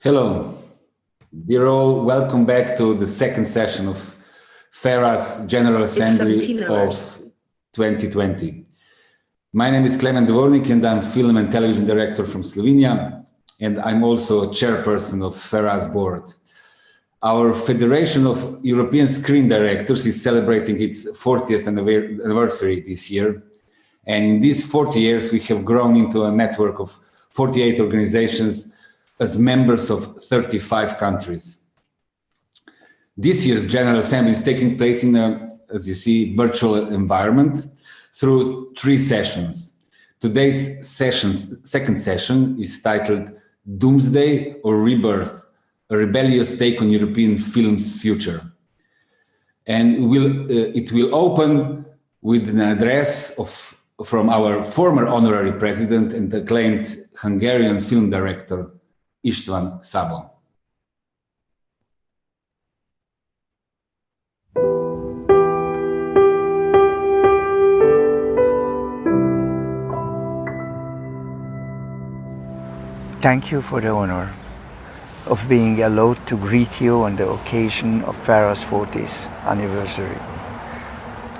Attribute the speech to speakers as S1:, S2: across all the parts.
S1: Hello, dear all, welcome back to the second session of FERA's General Assembly of 2020. My name is Klemen Dvornik and I'm film and television director from Slovenia, and I'm also chairperson of FERA's board. Our Federation of European Screen Directors is celebrating its 40th anniversary this year. And in these 40 years, we have grown into a network of 48 organizations as members of 35 countries. This year's General Assembly is taking place in a, as you see, virtual environment through 3 sessions. Today's second session is titled Doomsday or Rebirth, a rebellious take on European film's future. And it will open with an address from our former honorary president and acclaimed Hungarian film director, Istvan Szabo.
S2: Thank you for the honor of being allowed to greet you on the occasion of FERA's 40th anniversary.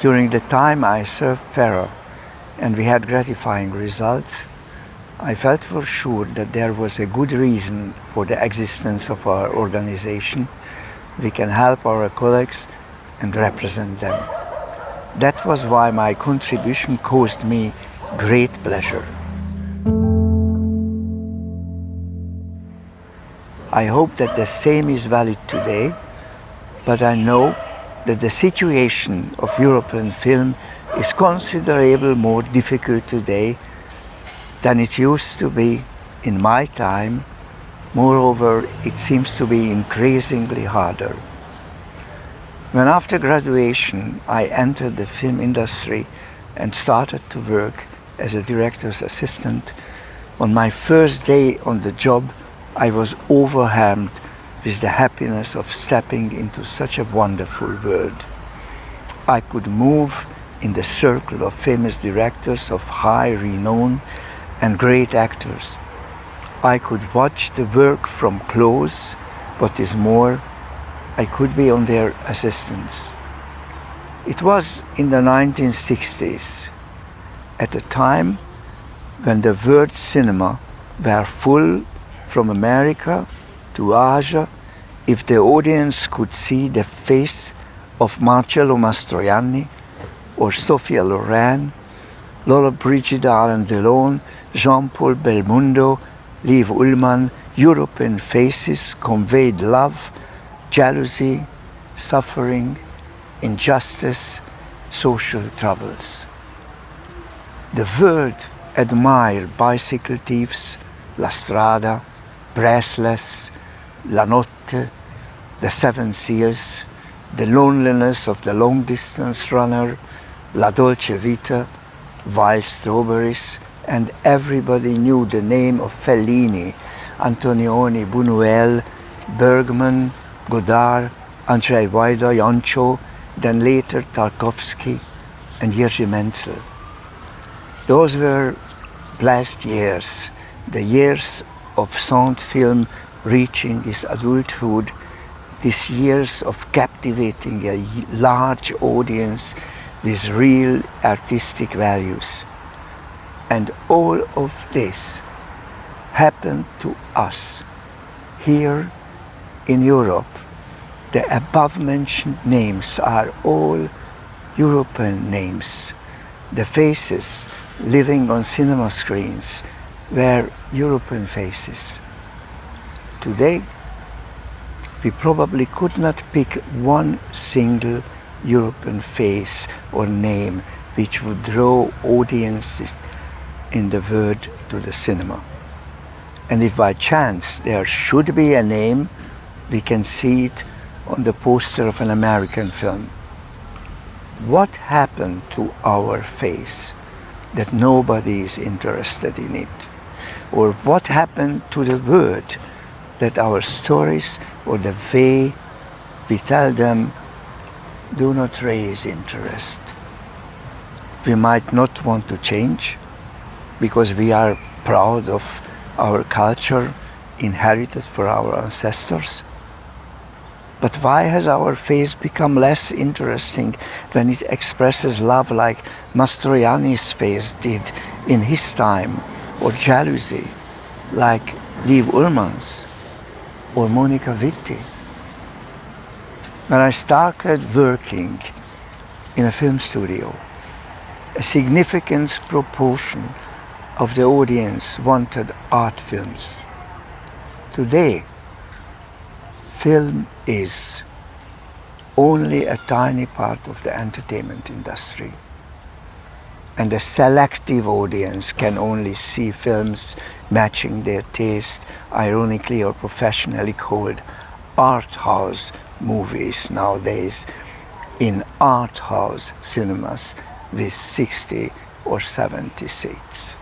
S2: During the time I served FERA and we had gratifying results, I felt for sure that there was a good reason for the existence of our organization. We can help our colleagues and represent them. That was why my contribution caused me great pleasure. I hope that the same is valid today, but I know that the situation of European film is considerably more difficult today than it used to be in my time. Moreover, it seems to be increasingly harder. When after graduation I entered the film industry and started to work as a director's assistant, on my first day on the job, I was overwhelmed with the happiness of stepping into such a wonderful world. I could move in the circle of famous directors of high renown and great actors. I could watch the work from close. What is more, I could be on their assistance. It was in the 1960s, at a time when the world cinema were full from America to Asia. If the audience could see the face of Marcello Mastroianni or Sophia Loren, Lola Brigida Alain Delon, Jean-Paul Belmondo, Liv Ullmann, European faces conveyed love, jealousy, suffering, injustice, social troubles. The world admired bicycle thieves, La Strada, Breathless, La Notte, The Seven Seals, the loneliness of the long-distance runner, La Dolce Vita, Wild Strawberries, and everybody knew the name of Fellini, Antonioni, Buñuel, Bergman, Godard, Andrzej Wajda, Jancho, then later Tarkovsky and Jerzy Menzel. Those were blessed years, the years of sound film reaching its adulthood, these years of captivating a large audience with real artistic values. And all of this happened to us here in Europe. The above-mentioned names are all European names. The faces living on cinema screens were European faces. Today, we probably could not pick one single European face or name which would draw audiences in the world to the cinema. And if by chance there should be a name, we can see it on the poster of an American film. What happened to our face that nobody is interested in it? Or what happened to the word that our stories or the way we tell them do not raise interest? We might not want to change because we are proud of our culture inherited for our ancestors. But why has our face become less interesting when it expresses love like Mastroianni's face did in his time, or jealousy like Liv Ullmann's or Monica Vitti? When I started working in a film studio, a significant proportion of the audience wanted art films. Today, film is only a tiny part of the entertainment industry, and a selective audience can only see films matching their taste, ironically or professionally called art house movies nowadays, in art house cinemas with 60 or 70 seats.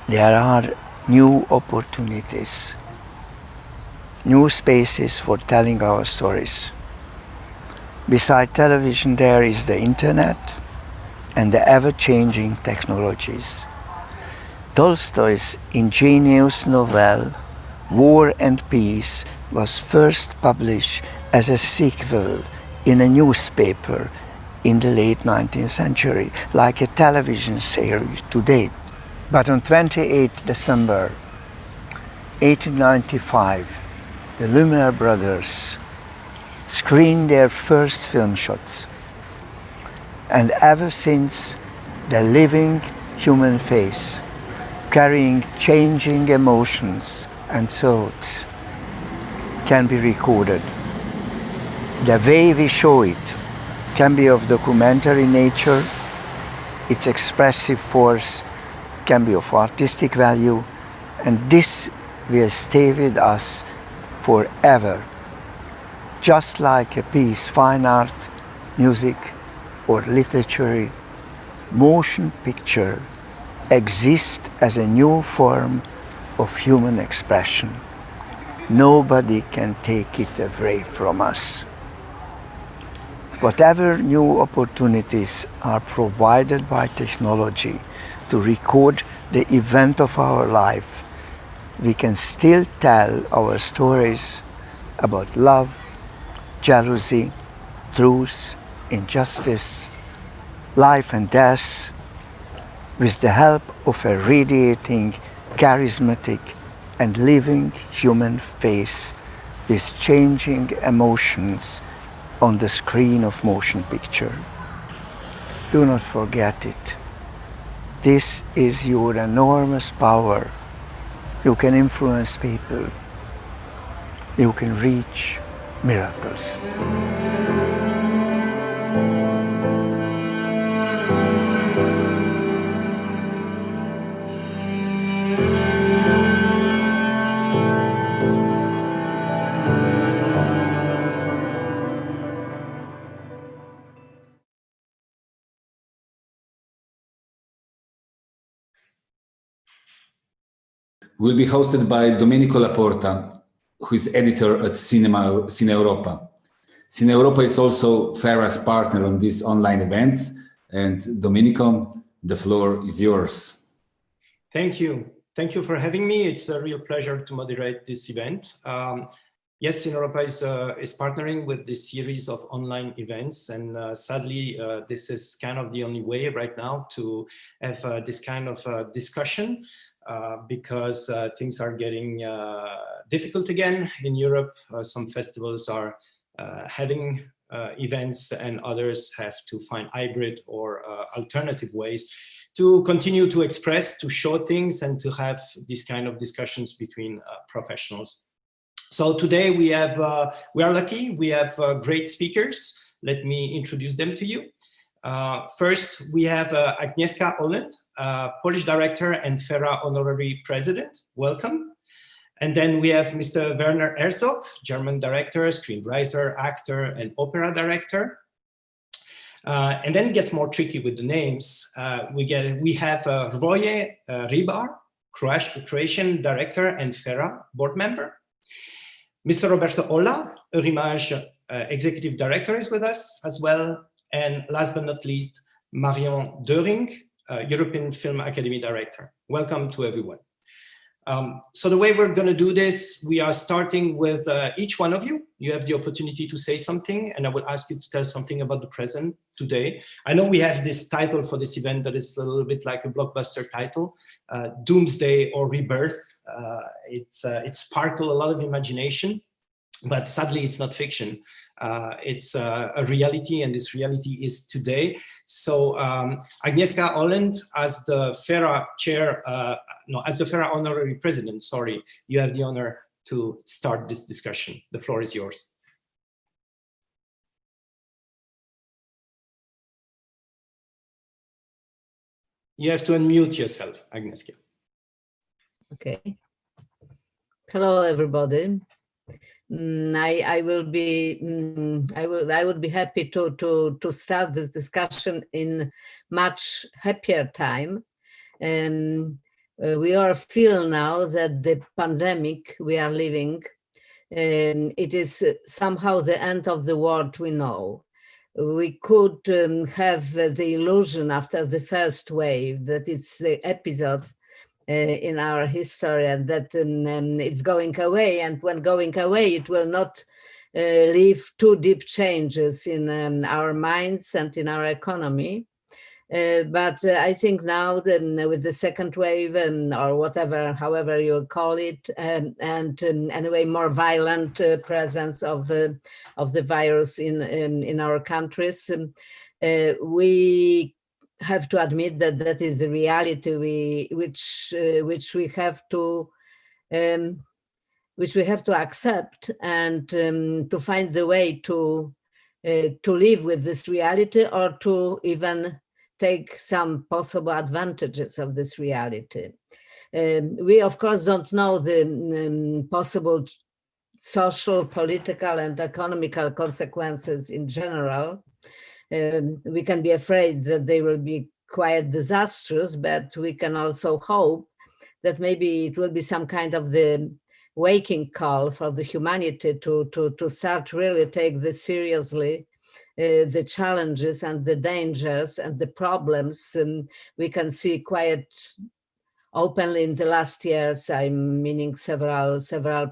S2: There are new opportunities, new spaces for telling our stories. Beside television, there is the internet and the ever-changing technologies. Tolstoy's ingenious novel, War and Peace, was first published as a sequel in a newspaper in the late 19th century, like a television series today. But on 28 December 1895, the Lumiere brothers screened their first film shots. And ever since, the living human face, carrying changing emotions and thoughts, can be recorded. The way we show it can be of documentary nature, its expressive force can be of artistic value, and this will stay with us forever. Just like a piece, fine art, music, or literature, motion picture exists as a new form of human expression. Nobody can take it away from us. Whatever new opportunities are provided by technology to record the event of our life, we can still tell our stories about love, jealousy, truth, injustice, life and death, with the help of a radiating, charismatic, and living human face with changing emotions on the screen of motion picture. Do not forget it. This is your enormous power. You can influence people. You can reach miracles.
S1: Will be hosted by Domenico Porta, who is editor at Cineuropa. Cineuropa is also FERA's partner on these online events. And Domenico, the floor is yours.
S3: Thank you. Thank you for having me. It's a real pleasure to moderate this event. Yes, Cineuropa is partnering with this series of online events, and sadly, this is kind of the only way right now to have this kind of discussion because things are getting difficult again in Europe. Some festivals are having events, and others have to find hybrid or alternative ways to continue to express, to show things, and to have these kind of discussions between professionals. So today we are lucky, we have great speakers. Let me introduce them to you. First, we have Agnieszka Holland, Polish director and FERA Honorary President. Welcome. And then we have Mr. Werner Herzog, German director, screenwriter, actor, and opera director. And then it gets more tricky with the names. We have Hrvoje Hribar, Croatian director and FERA board member. Mr. Roberto Olla, Eurimages executive director, is with us as well. And last but not least, Marion Döring, European Film Academy director. Welcome to everyone. So the way we're going to do this, we are starting with each one of you. You have the opportunity to say something, and I will ask you to tell something about the present today. I know we have this title for this event that is a little bit like a blockbuster title, Doomsday or Rebirth. It sparkles a lot of imagination, but sadly it's not fiction. It's a reality, and this reality is today. So Agnieszka Holland, as the FERA chair, as the FERA honorary president, sorry, you have the honor to start this discussion. The floor is yours. You have to unmute yourself, Agnieszka.
S4: Okay. Hello, everybody. I would be happy to start this discussion in much happier time. We all feel now that the pandemic we are living, it is somehow the end of the world we know. We could have the illusion after the first wave that it's the episode in our history, and that it's going away, and when going away it will not leave too deep changes in our minds and in our economy. But I think now that with the second wave, or whatever, however you call it, and anyway more violent presence of the virus in our countries, we have to admit that that is the reality which we have to accept, and to find the way to live with this reality, or to even take some possible advantages of this reality. We of course don't know the possible social, political, and economical consequences in general. We can be afraid that they will be quite disastrous, but we can also hope that maybe it will be some kind of the waking call for the humanity to start really take this seriously, the challenges and the dangers and the problems we can see quite openly in the last years. I'm meaning several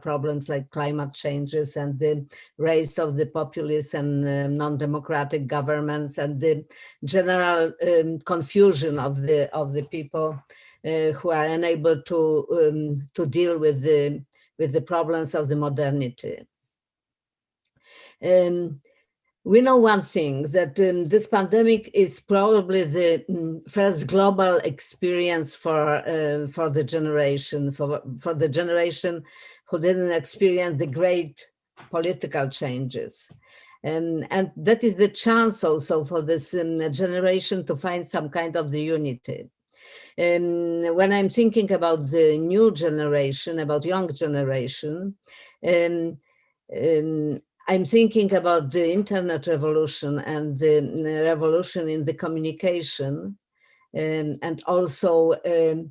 S4: problems like climate changes and the rise of the populist and non-democratic governments, and the general confusion of the people who are unable to deal with the problems of the modernity. We know one thing, that this pandemic is probably the first global experience for the generation, for the generation who didn't experience the great political changes. And that is the chance also for this generation to find some kind of the unity. When I'm thinking about the new generation, about young generation, I'm thinking about the internet revolution and the revolution in the communication, and also the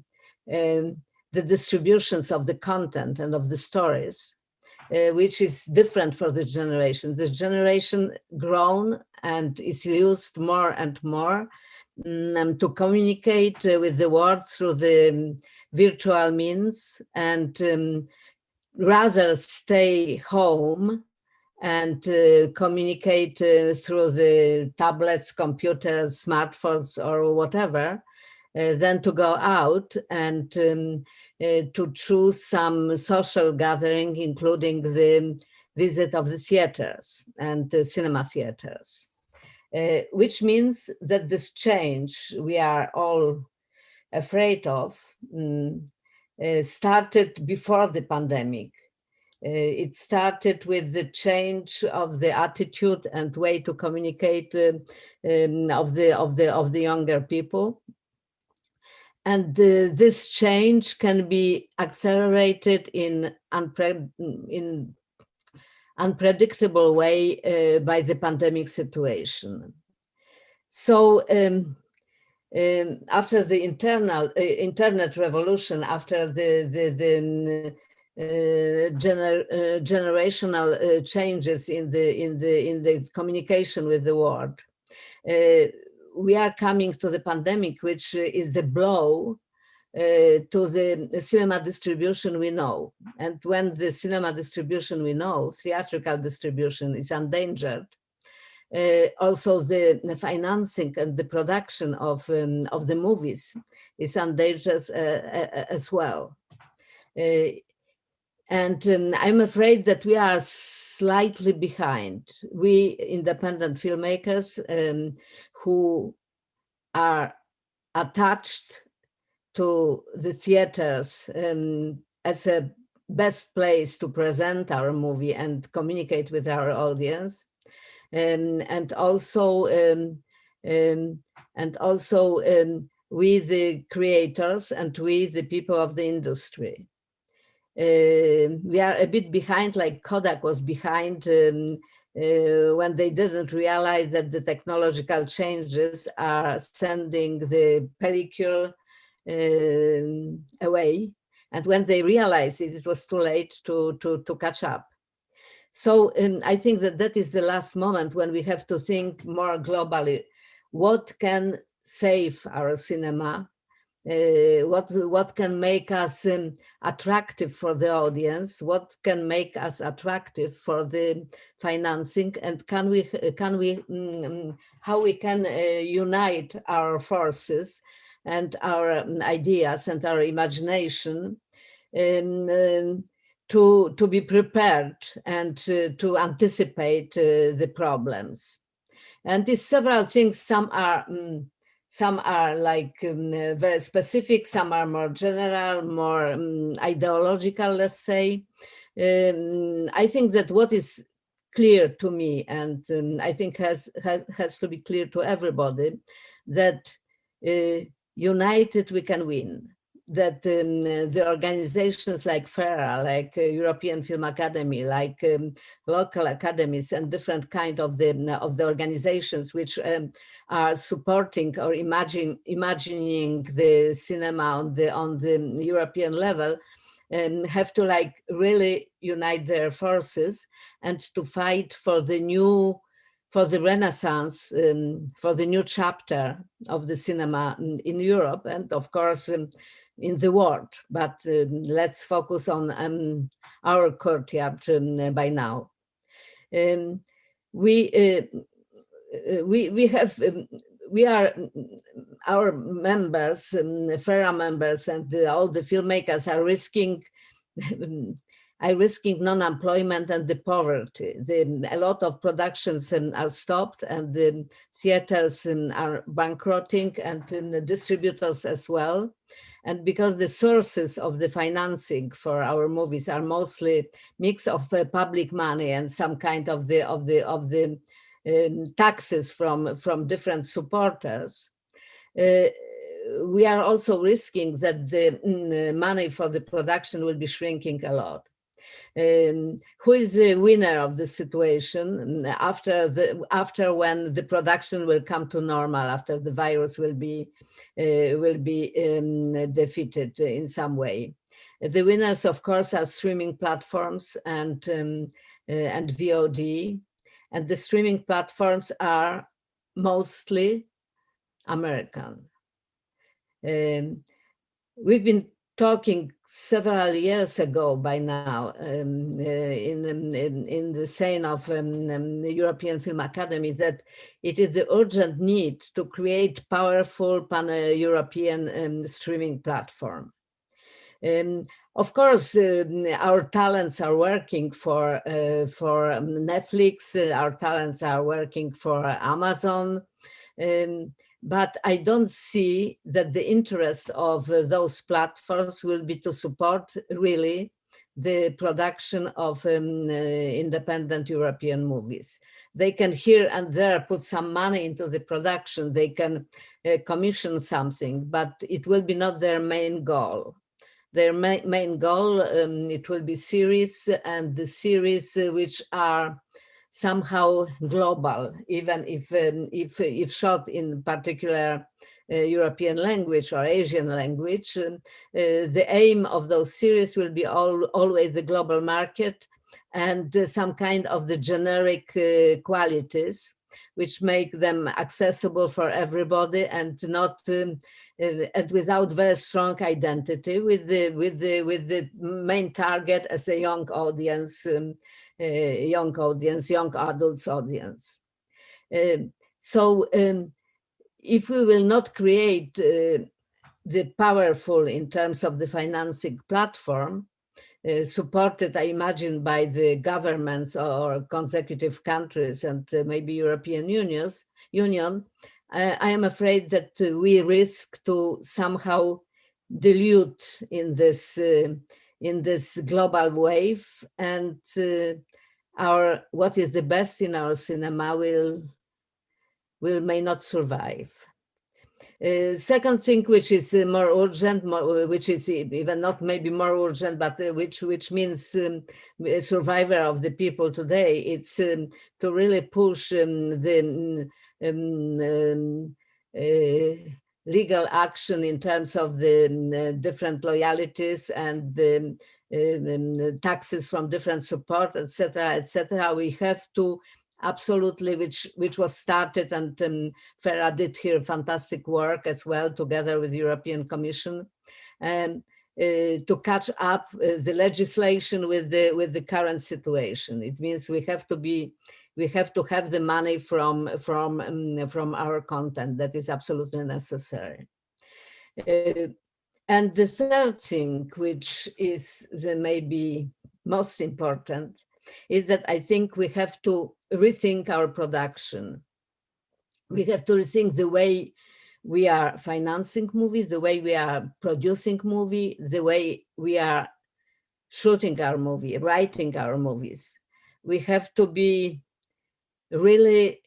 S4: distributions of the content and of the stories, which is different for this generation. This generation grown and is used more and more to communicate with the world through the virtual means, and rather stay home and communicate through the tablets, computers, smartphones, or whatever, than to go out and to choose some social gathering, including the visit of the theaters and the cinema theaters. Which means that this change we are all afraid of started before the pandemic. It started with the change of the attitude and way to communicate of the younger people, and this change can be accelerated in unpredictable way by the pandemic situation. So after the internet revolution, after the generational changes in the communication with the world, we are coming to the pandemic, which is the blow to the cinema distribution we know. And when the cinema distribution we know, theatrical distribution, is endangered, also the financing and the production of the movies is endangered as well. And I'm afraid that we are slightly behind. We independent filmmakers who are attached to the theaters as a best place to present our movie and communicate with our audience, and also we the creators and we the people of the industry. We are a bit behind, like Kodak was behind when they didn't realize that the technological changes are sending the pellicule away. And when they realized it, it was too late to catch up. So I think that that is the last moment when we have to think more globally. What can save our cinema? What can make us attractive for the audience? What can make us attractive for the financing? And how we can unite our forces and our ideas and our imagination to be prepared and to anticipate the problems. And these several things, some are like very specific, some are more general, more ideological, let's say. I think that what is clear to me, and I think has to be clear to everybody, that united we can win. That the organizations like FERA, like European Film Academy, like local academies and different kind of the organizations which are supporting or imagining the cinema on the European level, have to like really unite their forces and to fight for the renaissance, for the new chapter of the cinema in Europe and of course in the world. But let's focus on our courtyard by now. Our members, FERA members, and all the filmmakers are risking non-employment and the poverty. A lot of productions are stopped and the theaters are bankrupting and the distributors as well. And because the sources of the financing for our movies are mostly mix of public money and some kind of the taxes from different supporters, we are also risking that the money for the production will be shrinking a lot. Who is the winner of the situation after when the production will come to normal, after the virus will be defeated in some way? The winners, of course, are streaming platforms and VOD, and the streaming platforms are mostly American. We've been talking several years ago by now in the scene of the European Film Academy that it is the urgent need to create powerful pan-European streaming platform. Of course, our talents are working for Netflix, our talents are working for Amazon, but I don't see that the interest of those platforms will be to support really the production of independent European movies. They can here and there put some money into the production, they can commission something, but it will be not their main goal. Their main goal, it will be series, and the series which are somehow global, even if shot in particular European language or Asian language. The aim of those series will be always the global market and some kind of the generic qualities which make them accessible for everybody and not and without very strong identity, with the main target as a young audience, young adults audience. So if we will not create the powerful, in terms of the financing platform, supported, I imagine, by the governments or consecutive countries and maybe European Union, I am afraid that we risk to somehow dilute in this global wave, and what is the best in our cinema may not survive. Second thing, which is more urgent, which is even not maybe more urgent, but which means survivor of the people today, it's to really push the legal action in terms of the different loyalties and the taxes from different support, etc., etc. We have to absolutely, which was started, and FERA did here fantastic work as well, together with the European Commission, to catch up the legislation with the current situation. It means we have to have the money from our content. That is absolutely necessary. And the third thing, which is the maybe most important, is that I think we have to rethink our production. We have to rethink the way we are financing movies, the way we are producing movies, the way we are shooting our movie, writing our movies. We have to be really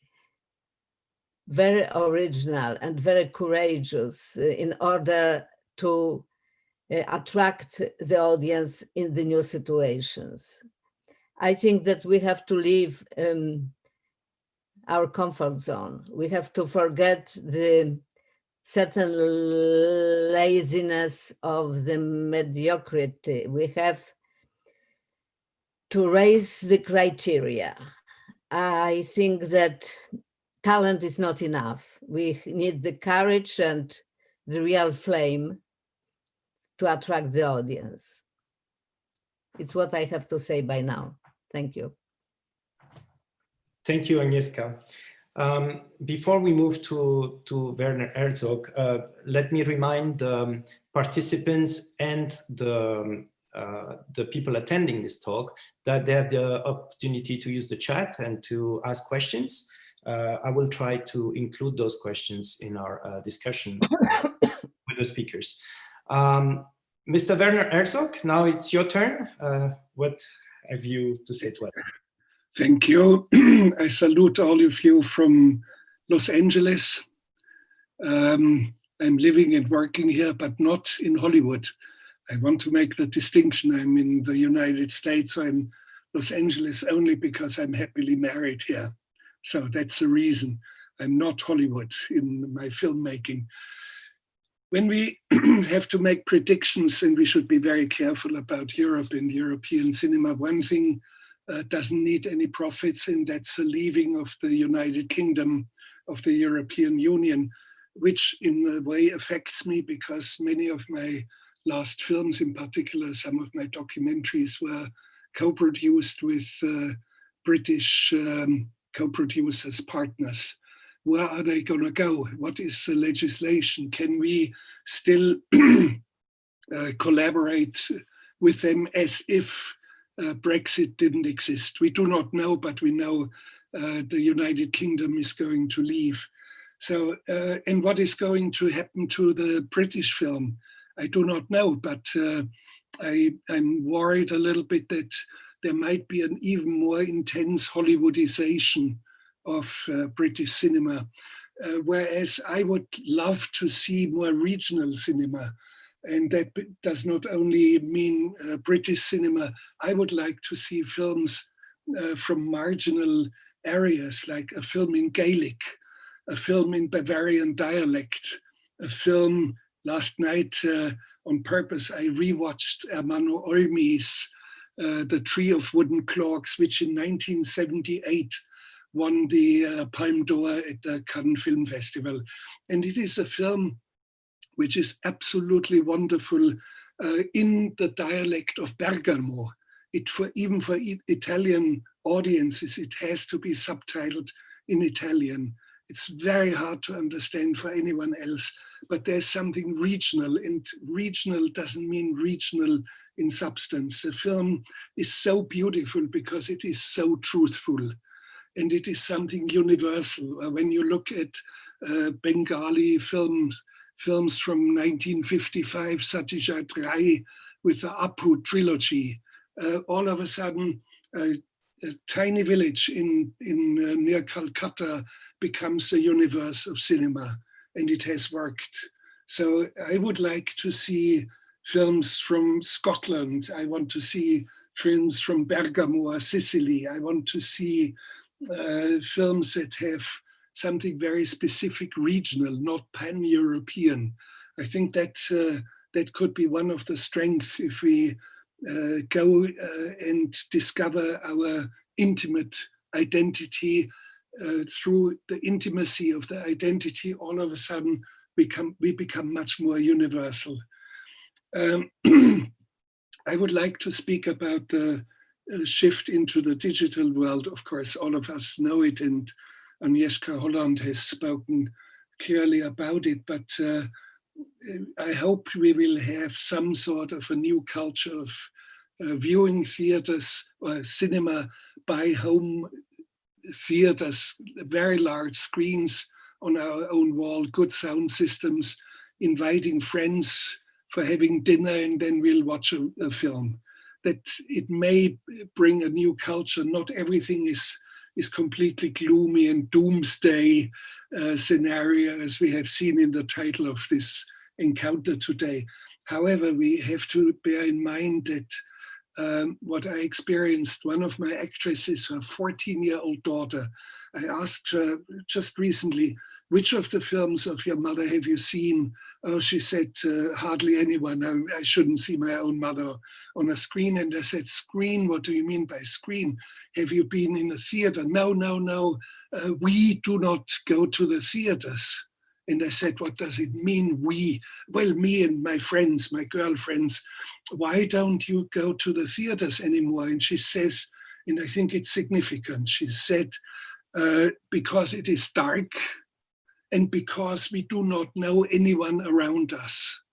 S4: very original and very courageous in order to attract the audience in the new situations. I think that we have to leave our comfort zone. We have to forget the certain laziness of the mediocrity. We have to raise the criteria. I think that talent is not enough. We need the courage and the real flame to attract the audience. It's what I have to say by now. Thank you.
S3: Thank you, Agnieszka. Before we move to Werner Herzog, let me remind the participants and the people attending this talk that they have the opportunity to use the chat and to ask questions. I will try to include those questions in our discussion with the speakers. Mr. Werner Herzog, now it's your turn. What have you to say to us?
S5: Thank you. I salute all of you from Los Angeles. I'm living and working here, but not in Hollywood. I want to make the distinction. I'm in the United States, so I'm Los Angeles only because I'm happily married here. So that's the reason. I'm not Hollywood in my filmmaking. When we have to make predictions, and we should be very careful about Europe and European cinema, one thing doesn't need any profits, and that's the leaving of the United Kingdom of the European Union, which in a way affects me because many of my last films, in particular some of my documentaries, were co-produced with British co-producers, partners. Where are they going to go? What is the legislation? Can we still collaborate with them as if Brexit didn't exist? We do not know, but we know the United Kingdom is going to leave. So, and what is going to happen to the British film? I do not know, but I'm worried a little bit that there might be an even more intense Hollywoodization of British cinema, whereas I would love to see more regional cinema. And that does not only mean British cinema. I would like to see films from marginal areas, like a film in Gaelic, a film in Bavarian dialect, a film last night on purpose. I rewatched Ermanno Olmi's The Tree of Wooden Cloaks, which in 1978 won the Palme d'Or at the Cannes Film Festival. And it is a film which is absolutely wonderful in the dialect of Bergamo. Even for Italian audiences, it has to be subtitled in Italian. It's very hard to understand for anyone else, but there's something regional, and regional doesn't mean regional in substance. The film is so beautiful because it is so truthful, and it is something universal. When you look at Bengali films from 1955, Satija Rai with the Apu trilogy, all of a sudden a tiny village near Calcutta becomes a universe of cinema, and it has worked. So I would like to see films from Scotland. I want to see films from Bergamo or Sicily. I want to see films that have something very specific, regional, not pan-European. I think that that could be one of the strengths if we go and discover our intimate identity. Through the intimacy of the identity, all of a sudden we become much more universal. I would like to speak about the shift into the digital world. Of course, all of us know it, and Agnieszka Holland has spoken clearly about it, but I hope we will have some sort of a new culture of viewing theaters or cinema by home theaters, very large screens on our own wall, good sound systems, inviting friends for having dinner, and then we'll watch a film. That it may bring a new culture. Not everything is completely gloomy and doomsday scenario, as we have seen in the title of this encounter today. However, we have to bear in mind that what I experienced, one of my actresses, her 14-year-old daughter, I asked her just recently, which of the films of your mother have you seen? Oh, she said, hardly anyone. I shouldn't see my own mother on a screen. And I said, screen? What do you mean by screen? Have you been in a theater? No, no, no. We do not go to the theaters. And I said, what does it mean, we? Well, me and my friends, my girlfriends. Why don't you go to the theaters anymore? And she says, and I think it's significant, she said, because it is dark and because we do not know anyone around us.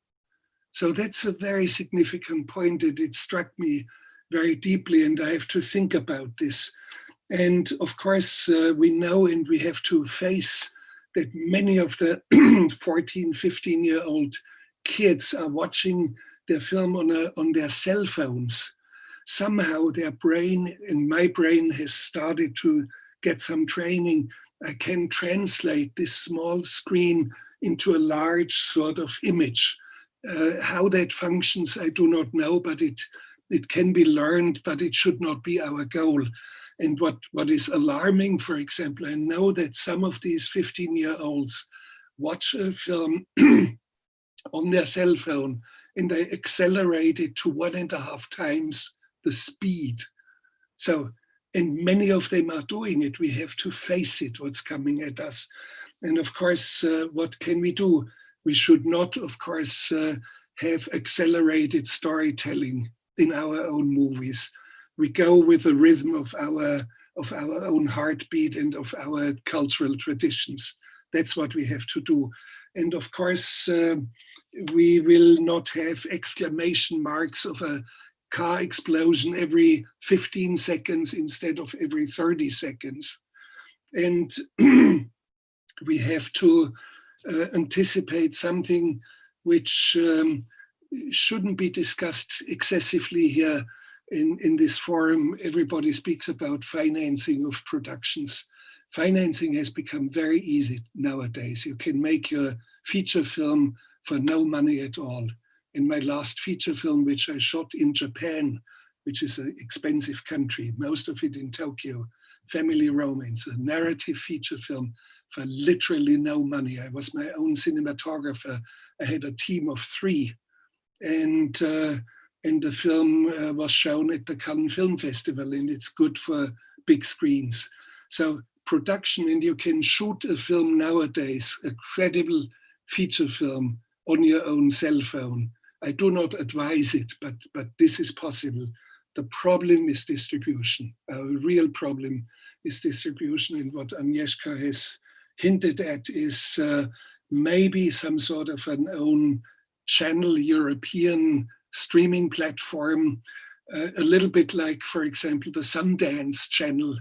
S5: So that's a very significant point, and it struck me very deeply, and I have to think about this. And of course, we know and we have to face that many of the 14, 15-year-old kids are watching their film on their cell phones. Somehow their brain, and my brain has started to get some training. I can translate this small screen into a large sort of image. How that functions, I do not know, but it can be learned, but it should not be our goal. And what is alarming, for example, I know that some of these 15-year-olds watch a film on their cell phone and they accelerate it to 1.5 times the speed. So, and many of them are doing it. We have to face it, what's coming at us. And of course, what can we do? We should not, of course, have accelerated storytelling in our own movies. We go with the rhythm of our own heartbeat and of our cultural traditions. That's what we have to do. And of course, we will not have exclamation marks of a car explosion every 15 seconds instead of every 30 seconds. And we have to anticipate something which shouldn't be discussed excessively here in this forum. Everybody speaks about financing of productions. Financing has become very easy nowadays. You can make your feature film for no money at all. In my last feature film, which I shot in Japan, which is an expensive country, most of it in Tokyo, family romance, a narrative feature film for literally no money. I was my own cinematographer. I had a team of 3. And the film was shown at the Cannes Film Festival, and it's good for big screens. So production, and you can shoot a film nowadays, a credible feature film, on your own cell phone. I do not advise it, but this is possible. The problem is distribution. A real problem is distribution, and what Agnieszka has hinted at is maybe some sort of an own channel, European streaming platform, a little bit like, for example, the Sundance channel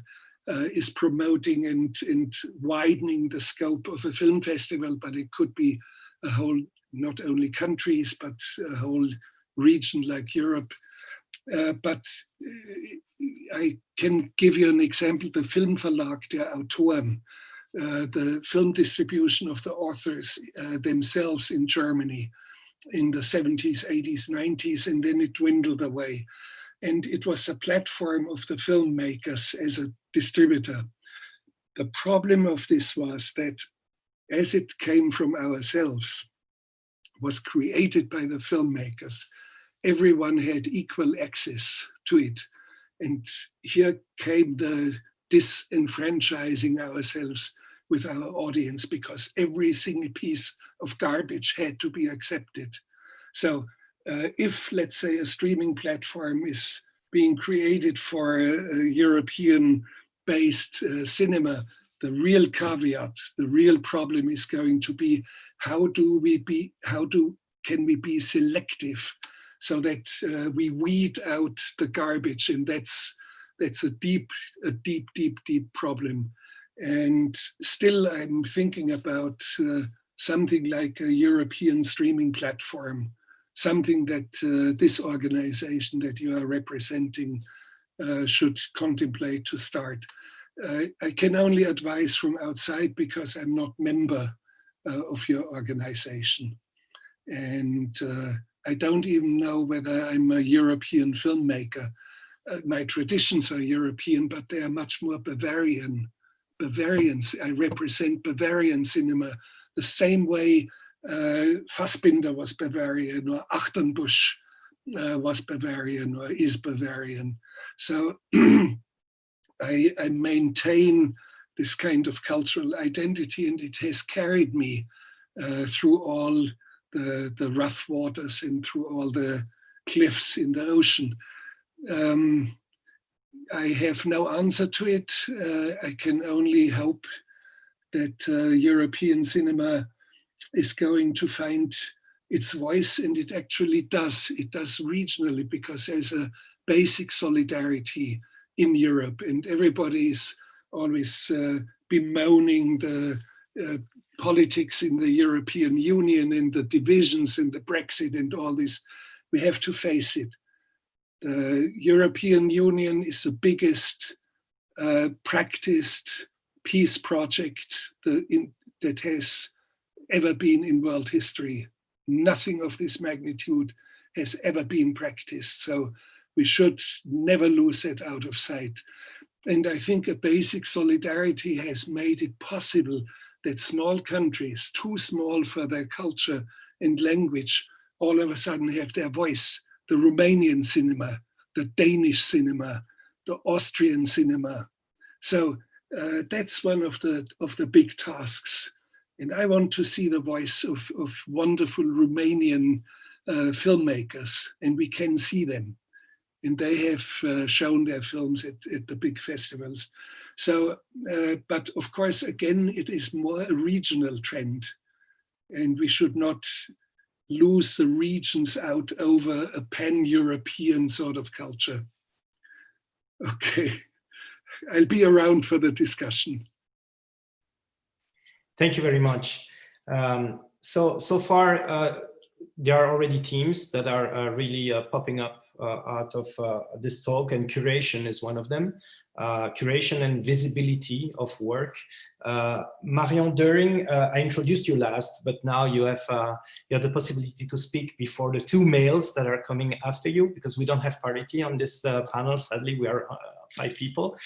S5: is promoting and widening the scope of a film festival, but it could be a whole, not only countries, but a whole region like Europe. But I can give you an example, the Filmverlag der Autoren, the film distribution of the authors themselves in Germany in the 70s, 80s, 90s, and then it dwindled away. And it was a platform of the filmmakers as a distributor. The problem of this was that as it came from ourselves, was created by the filmmakers, everyone had equal access to it. And here came the disenfranchising ourselves with our audience, because every single piece of garbage had to be accepted. So if, let's say, a streaming platform is being created for a European-based cinema, the real caveat, the real problem is going to be how can we be selective so that we weed out the garbage, and that's a deep problem. And still, I'm thinking about something like a European streaming platform, something that this organization that you are representing should contemplate to start. I can only advise from outside because I'm not member of your organization. And I don't even know whether I'm a European filmmaker. My traditions are European, but they are much more Bavarian. Bavarians, I represent Bavarian cinema the same way Fassbinder was Bavarian, or Achterbusch was Bavarian, or is Bavarian. So I maintain this kind of cultural identity, and it has carried me through all the rough waters and through all the cliffs in the ocean. I have no answer to it. I can only hope that European cinema is going to find its voice, and it actually does. It does regionally, because there's a basic solidarity in Europe, and everybody is always bemoaning the politics in the European Union and the divisions and the Brexit and all this. We have to face it. The European Union is the biggest practiced peace project that has ever been in world history. Nothing of this magnitude has ever been practiced. So we should never lose it out of sight. And I think a basic solidarity has made it possible that small countries, too small for their culture and language, all of a sudden have their voice. The Romanian cinema, the Danish cinema, the Austrian cinema. So that's one of the big tasks. And I want to see the voice of wonderful Romanian filmmakers, and we can see them. And they have shown their films at the big festivals. So, but of course, again, it is more a regional trend, and we should not lose the regions out over a pan-European sort of culture. Okay, I'll be around for the discussion.
S3: Thank you very much. So far, there are already teams that are really popping up out of this talk, and curation is one of them. Curation and visibility of work. Marion, Döring, I introduced you last, but now you have the possibility to speak before the two males that are coming after you, because we don't have parity on this panel. Sadly, we are 5 people.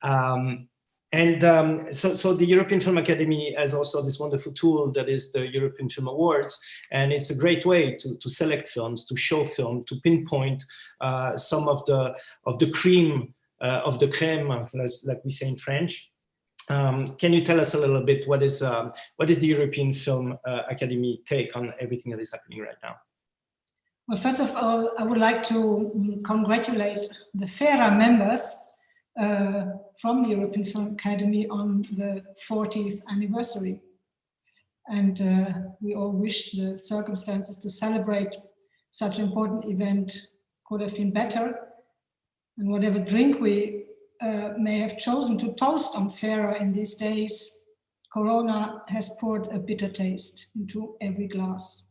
S3: So the European Film Academy has also this wonderful tool that is the European Film Awards, and it's a great way to select films, to show film, to pinpoint some of the cream of the crème, like we say in French. Can you tell us a little bit what is the European Film Academy take on everything that is happening right now?
S6: Well, first of all, I would like to congratulate the FERA members from the European Film Academy on the 40th anniversary. And we all wish the circumstances to celebrate such an important event could have been better. And whatever drink we may have chosen to toast on FERA in these days, Corona has poured a bitter taste into every glass.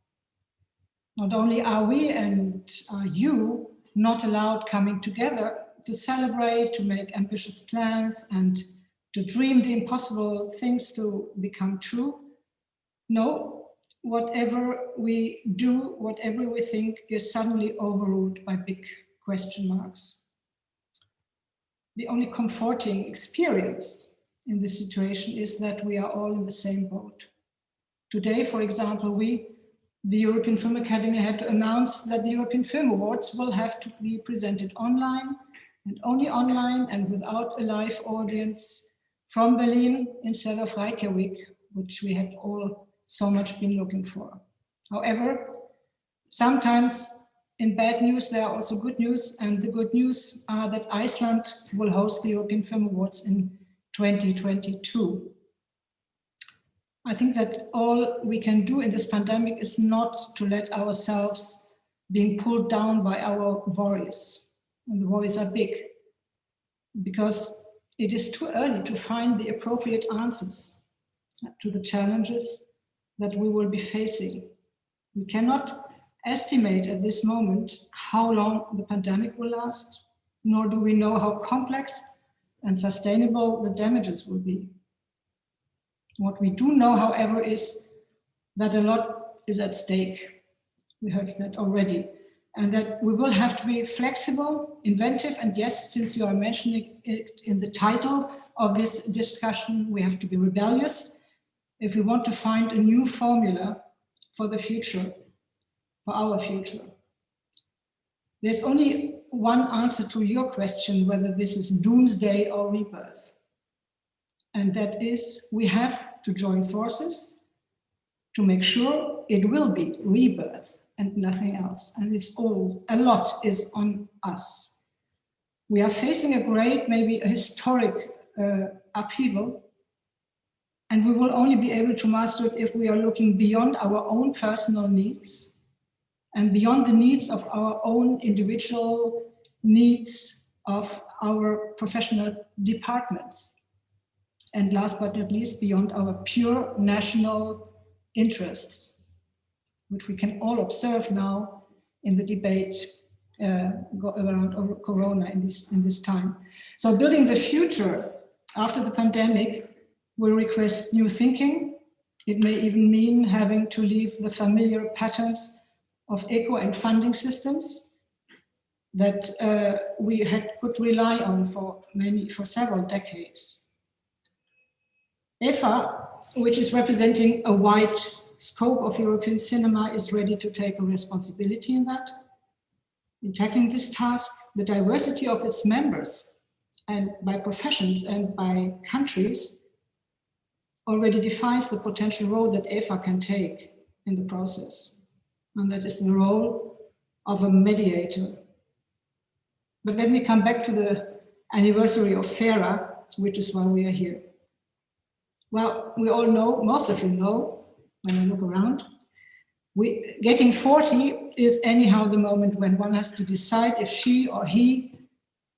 S6: Not only are we and are you not allowed coming together to celebrate, to make ambitious plans and to dream the impossible things to become true. No, whatever we do, whatever we think is suddenly overruled by big question marks. The only comforting experience in this situation is that we are all in the same boat. Today, for example, the European Film Academy had to announce that the European Film Awards will have to be presented online and only online and without a live audience from Berlin instead of Reykjavik, which we had all so much been looking for. However, sometimes in bad news, there are also good news, and the good news are that Iceland will host the European Film Awards in 2022. I think that all we can do in this pandemic is not to let ourselves being pulled down by our worries. And the worries are big, because it is too early to find the appropriate answers to the challenges that we will be facing. We cannot estimate at this moment how long the pandemic will last, nor do we know how complex and sustainable the damages will be. What we do know, however, is that a lot is at stake. We heard that already. And that we will have to be flexible, inventive, and yes, since you are mentioning it in the title of this discussion, we have to be rebellious if we want to find a new formula for the future, for our future. There's only one answer to your question, whether this is doomsday or rebirth. And that is, we have to join forces to make sure it will be rebirth and nothing else. And a lot is on us. We are facing a great, maybe a historic upheaval, and we will only be able to master it if we are looking beyond our own personal needs and beyond the needs of our own individual needs of our professional departments. And last but not least, beyond our pure national interests, which we can all observe now in the debate around Corona in this time. So building the future after the pandemic will request new thinking. It may even mean having to leave the familiar patterns of eco and funding systems that we could rely on for several decades. EFA, which is representing a wide scope of European cinema, is ready to take a responsibility in that. In tackling this task, the diversity of its members, and by professions and by countries, already defines the potential role that EFA can take in the process. And that is the role of a mediator. But let me come back to the anniversary of FERA, which is why we are here. Well, we all know, most of you know, when I look around, getting 40 is anyhow the moment when one has to decide if she or he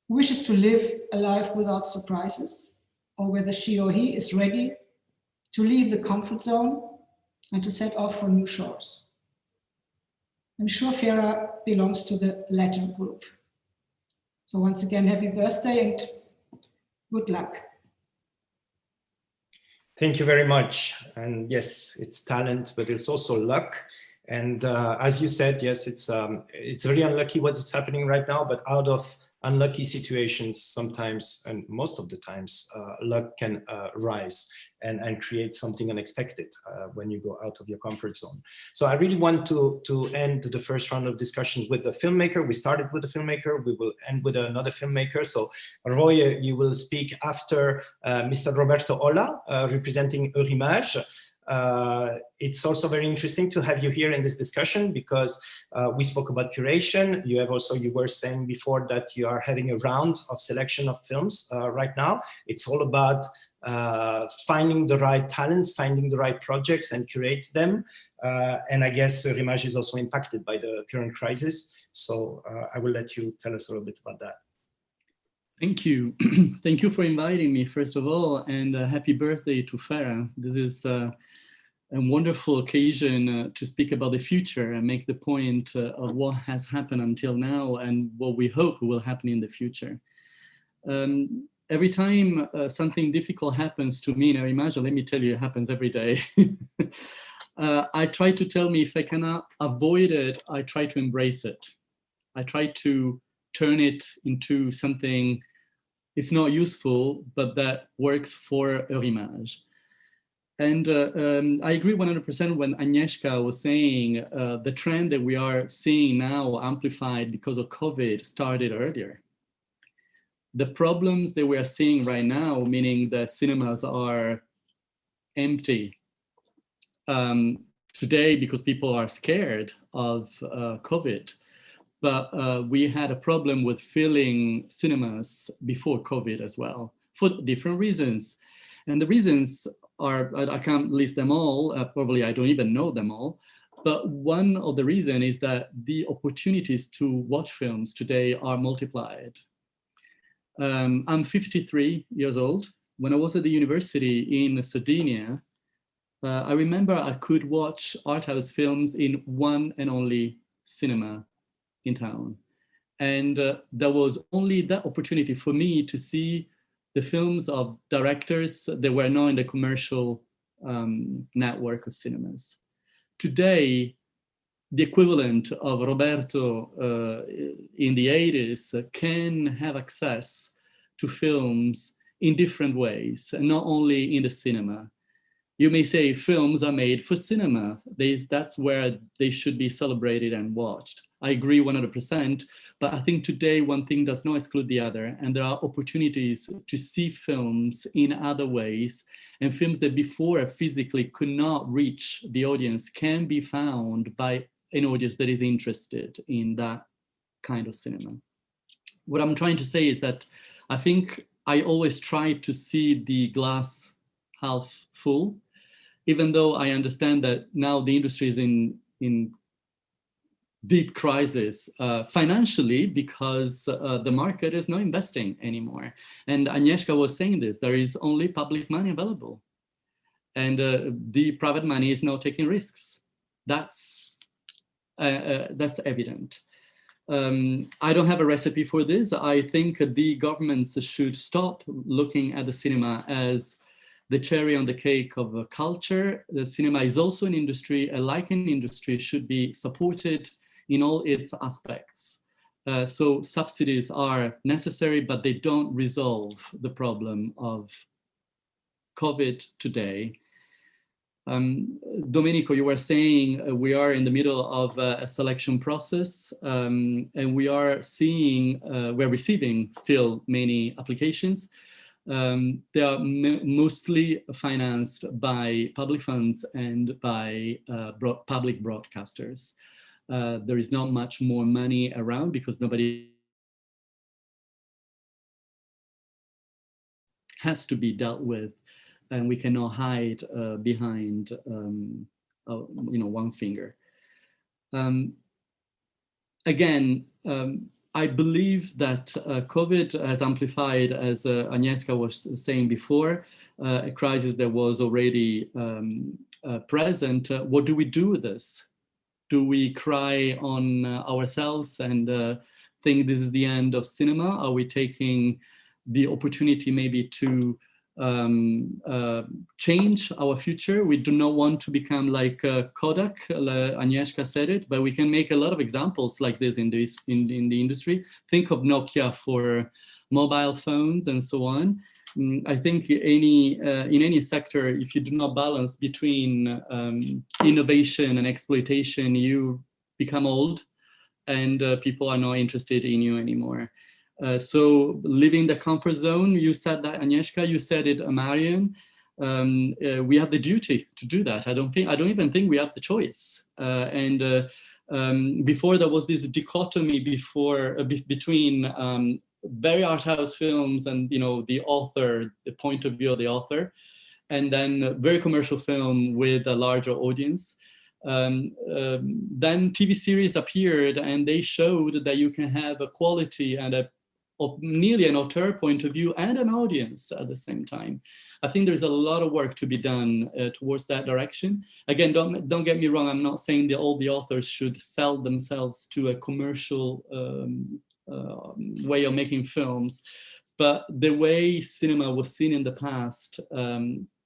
S6: wishes to live a life without surprises, or whether she or he is ready to leave the comfort zone and to set off for new shores. I'm sure FERA belongs to the latter group. So once again, happy birthday and good luck.
S3: Thank you very much. And yes, it's talent, but it's also luck. And as you said, yes, it's very unlucky what is happening right now, but out of unlucky situations sometimes, and most of the times, luck can rise and create something unexpected when you go out of your comfort zone. So I really want to end the first round of discussion with the filmmaker. We started with the filmmaker, we will end with another filmmaker. So Hrvoje, you will speak after Mr. Roberto Olla, representing Eurimages. It's also very interesting to have you here in this discussion because we spoke about curation. You were saying before that you are having a round of selection of films right now. It's all about finding the right talents, finding the right projects and curate them. And I guess Eurimages is also impacted by the current crisis. So I will let you tell us a little bit about that.
S7: Thank you. Thank you for inviting me, first of all, and happy birthday to FERA. This is a wonderful occasion to speak about the future and make the point of what has happened until now and what we hope will happen in the future. Every time something difficult happens to me in Eurimages, let me tell you, it happens every day. I try to tell me if I cannot avoid it, I try to embrace it. I try to turn it into something, if not useful, but that works for Eurimages. And I agree 100% when Agnieszka was saying the trend that we are seeing now amplified because of COVID started earlier. The problems that we are seeing right now, meaning the cinemas are empty today because people are scared of COVID. But we had a problem with filling cinemas before COVID as well, for different reasons. And the reasons are, I can't list them all, probably I don't even know them all, but one of the reasons is that the opportunities to watch films today are multiplied. I'm 53 years old. When I was at the university in Sardinia, I remember I could watch art house films in one and only cinema in town. And there was only that opportunity for me to see the films of directors that were not in the commercial network of cinemas. Today, the equivalent of Roberto in the 80s can have access to films in different ways, and not only in the cinema. You may say films are made for cinema. That's where they should be celebrated and watched. I agree 100%, but I think today one thing does not exclude the other, and there are opportunities to see films in other ways, and films that before physically could not reach the audience can be found by an audience that is interested in that kind of cinema. What I'm trying to say is that I think I always try to see the glass half full, even though I understand that now the industry is in deep crisis financially because the market is not investing anymore. And Agnieszka was saying this, there is only public money available. And the private money is now taking risks. That's evident. I don't have a recipe for this. I think the governments should stop looking at the cinema as the cherry on the cake of a culture. The cinema is also an industry, and like an industry, should be supported in all its aspects. So subsidies are necessary, but they don't resolve the problem of COVID today. Domenico, you were saying we are in the middle of a selection process, and we are seeing, we're receiving still many applications. They are mostly financed by public funds and by public broadcasters. There is not much more money around because nobody has to be dealt with, and we cannot hide behind one finger. Again, I believe that COVID has amplified, as Agnieszka was saying before, a crisis that was already present. What do we do with this? Do we cry on ourselves and think this is the end of cinema? Are we taking the opportunity maybe to change our future. We do not want to become like Kodak, Agnieszka said it, but we can make a lot of examples like this in the industry. Think of Nokia for mobile phones and so on. I think in any sector, if you do not balance between innovation and exploitation, you become old and people are not interested in you anymore. So leaving the comfort zone, you said that, Agnieszka, you said it, Marion, we have the duty to do that. I don't even think we have the choice. Before there was this dichotomy between very art house films and, you know, the author, the point of view of the author, and then very commercial film with a larger audience. Then TV series appeared and they showed that you can have a quality and nearly an auteur point of view and an audience at the same time. I think there's a lot of work to be done towards that direction. Again, don't get me wrong, I'm not saying that all the authors should sell themselves to a commercial way of making films, but the way cinema was seen in the past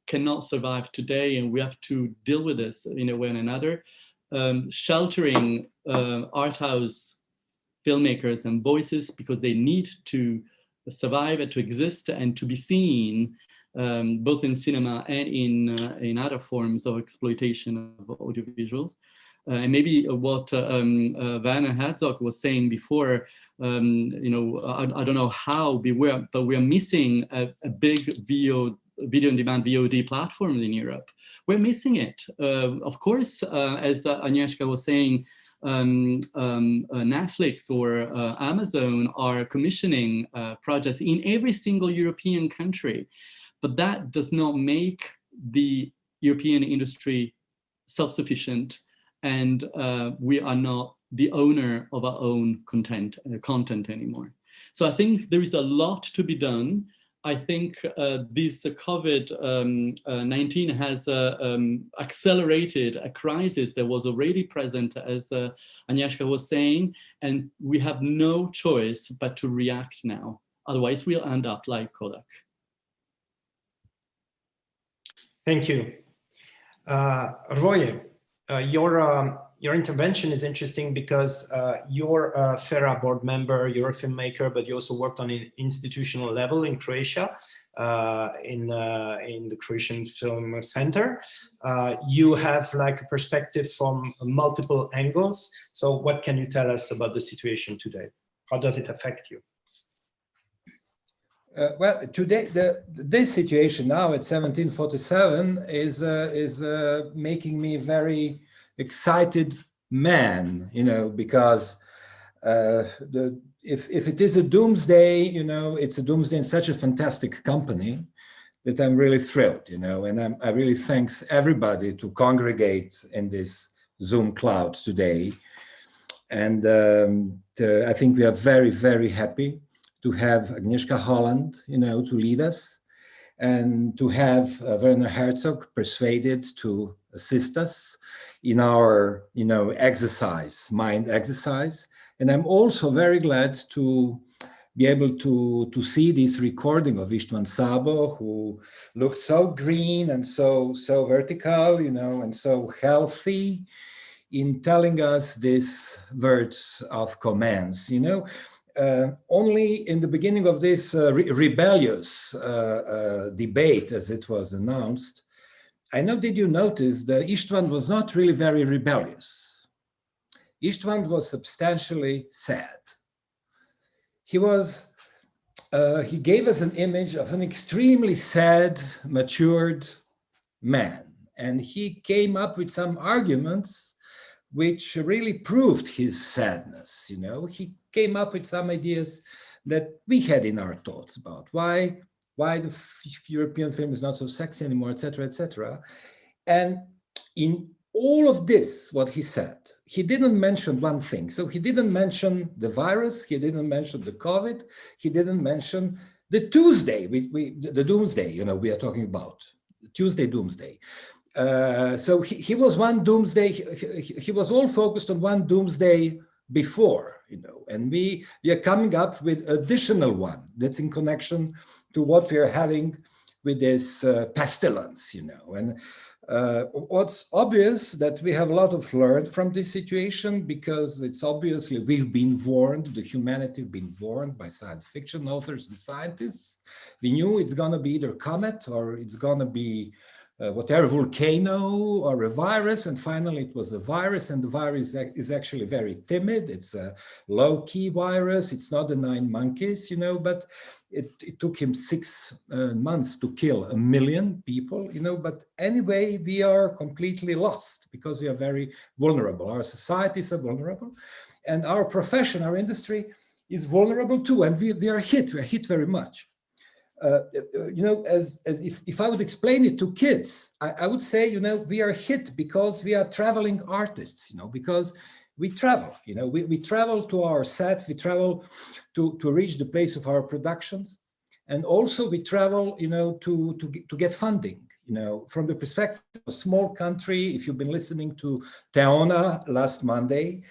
S7: cannot survive today, and we have to deal with this in a way or another. Sheltering art house filmmakers and voices because they need to survive and to exist and to be seen, both in cinema and in other forms of exploitation of audiovisuals. And maybe what Werner Herzog was saying before, you know, I don't know how, but we are missing a big video on demand VOD platform in Europe. We're missing it. Of course, as Agnieszka was saying, Netflix or Amazon are commissioning projects in every single European country, but that does not make the European industry self-sufficient, and we are not the owner of our own content anymore. So I think there is a lot to be done. I think this COVID-19 has accelerated a crisis that was already present, as Agnieszka was saying, and we have no choice but to react now. Otherwise, we'll end up like Kodak.
S3: Thank you. Hrvoje, your intervention is interesting because you're a FERA board member, you're a filmmaker, but you also worked on an institutional level in Croatia, in the Croatian Film Center. You have like a perspective from multiple angles. So what can you tell us about the situation today? How does it affect you?
S8: Well, today, this situation now at 1747 is making me very excited man, you know, because if it is a doomsday, you know, it's a doomsday in such a fantastic company that I'm really thrilled, you know, and I really thanks everybody to congregate in this Zoom cloud today. And I think we are very, very happy to have Agnieszka Holland, you know, to lead us, and to have Werner Herzog persuaded to assist us in our, you know, mind exercise. And I'm also very glad to be able to see this recording of Istvan Szabo, who looked so green and so vertical, you know, and so healthy in telling us these words of commands, you know. Only in the beginning of this rebellious debate, as it was announced, I know, did you notice that István was not really very rebellious? István was substantially sad. He gave us an image of an extremely sad, matured man. And he came up with some arguments which really proved his sadness, you know. He came up with some ideas that we had in our thoughts about why the European film is not so sexy anymore, etc., etc. And in all of this, what he said, he didn't mention one thing. So he didn't mention the virus, he didn't mention the COVID, he didn't mention the Tuesday, the Doomsday, you know, we are talking about, Tuesday Doomsday. So he was one Doomsday, he was all focused on one Doomsday before, you know, and we are coming up with additional one that's in connection to what we are having pestilence, you know. And what's obvious that we have a lot of learned from this situation, because it's obviously we've been warned, the humanity been warned by science fiction authors and scientists. We knew it's going to be either comet or it's going to be whatever, volcano or a virus, and finally it was a virus, and the virus is actually very timid. It's a low-key virus. It's not the 9 monkeys, you know, but it took him 6 months to kill 1 million people, you know. But anyway, we are completely lost because we are very vulnerable. Our societies are vulnerable, and our profession, our industry is vulnerable too, and we are hit very much. You know, as if I would explain it to kids, I would say, you know, we are hit because we are traveling artists, you know, because we travel, you know, we travel to our sets, we travel to reach the place of our productions. And also we travel, you know, to get funding, you know, from the perspective of a small country. If you've been listening to Teona last Monday,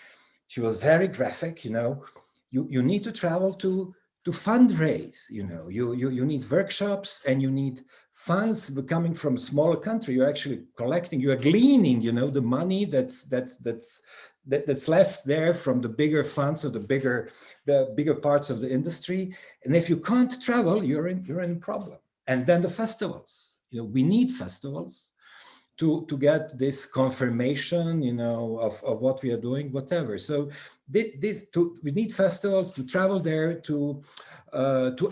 S8: she was very graphic, you know, you need to travel to fundraise, you know, you need workshops and you need funds coming from a smaller country. You're actually collecting, you are gleaning, you know, the money that's left there from the bigger funds or the bigger parts of the industry. And if you can't travel, you're in problem. And then the festivals, you know, we need festivals to get this confirmation, you know, of what we are doing, whatever. So we need festivals to travel there to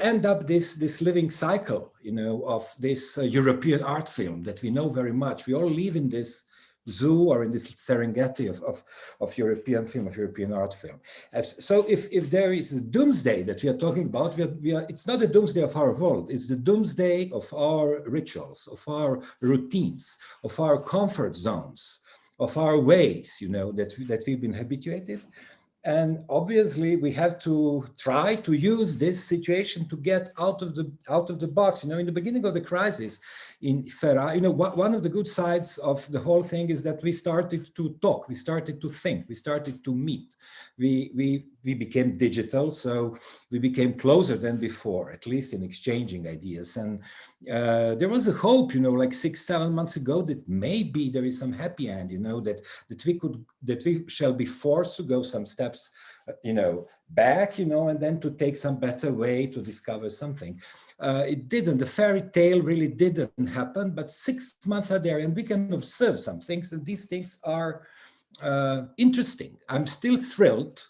S8: end up this living cycle, you know, of this European art film that we know very much. We all live in this zoo or in this Serengeti of European film, of European art film. So if there is a doomsday that we are talking about, it's not the doomsday of our world, it's the doomsday of our rituals, of our routines, of our comfort zones, of our ways, you know, that we've been habituated. And obviously we have to try to use this situation to get out of the box. You know, in the beginning of the crisis in FERA, you know, one of the good sides of the whole thing is that we started to talk, we started to think, we started to meet. We became digital, so we became closer than before, at least in exchanging ideas. And there was a hope, you know, like 6-7 months ago, that maybe there is some happy end, you know, that we shall be forced to go some steps, you know, back, you know, and then to take some better way to discover something. It didn't. The fairy tale really didn't happen. But 6 months are there, and we can observe some things, and these things are interesting. I'm still thrilled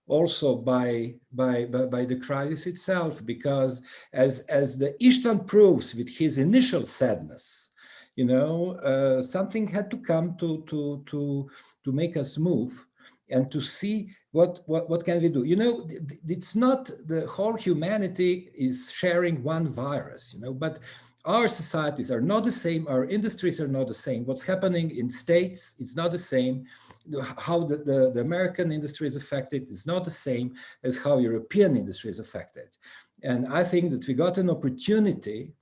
S8: also by the crisis itself, because as the István proves with his initial sadness, you know, something had to come to make us move and to see what can we do. You know, it's not the whole humanity is sharing one virus, you know, but our societies are not the same, our industries are not the same. What's happening in States, it's not the same. How the American industry is affected is not the same as how European industry is affected. And I think that we got an opportunity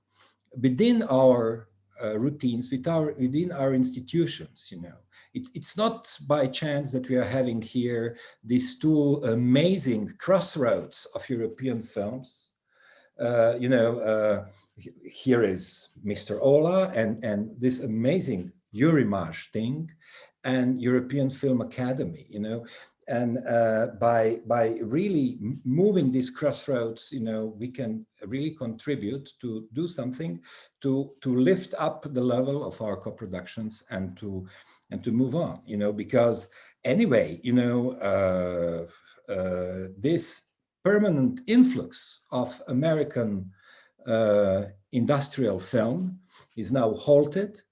S8: within our routines, within our institutions, you know. It's not by chance that we are having here these two amazing crossroads of European films. You know, here is Mr. Olla and this amazing Eurimages thing, and European Film Academy, you know. And by really moving these crossroads, you know, we can really contribute to do something to lift up the level of our co-productions and to move on, you know, because anyway, you know, this permanent influx of American industrial film is now halted.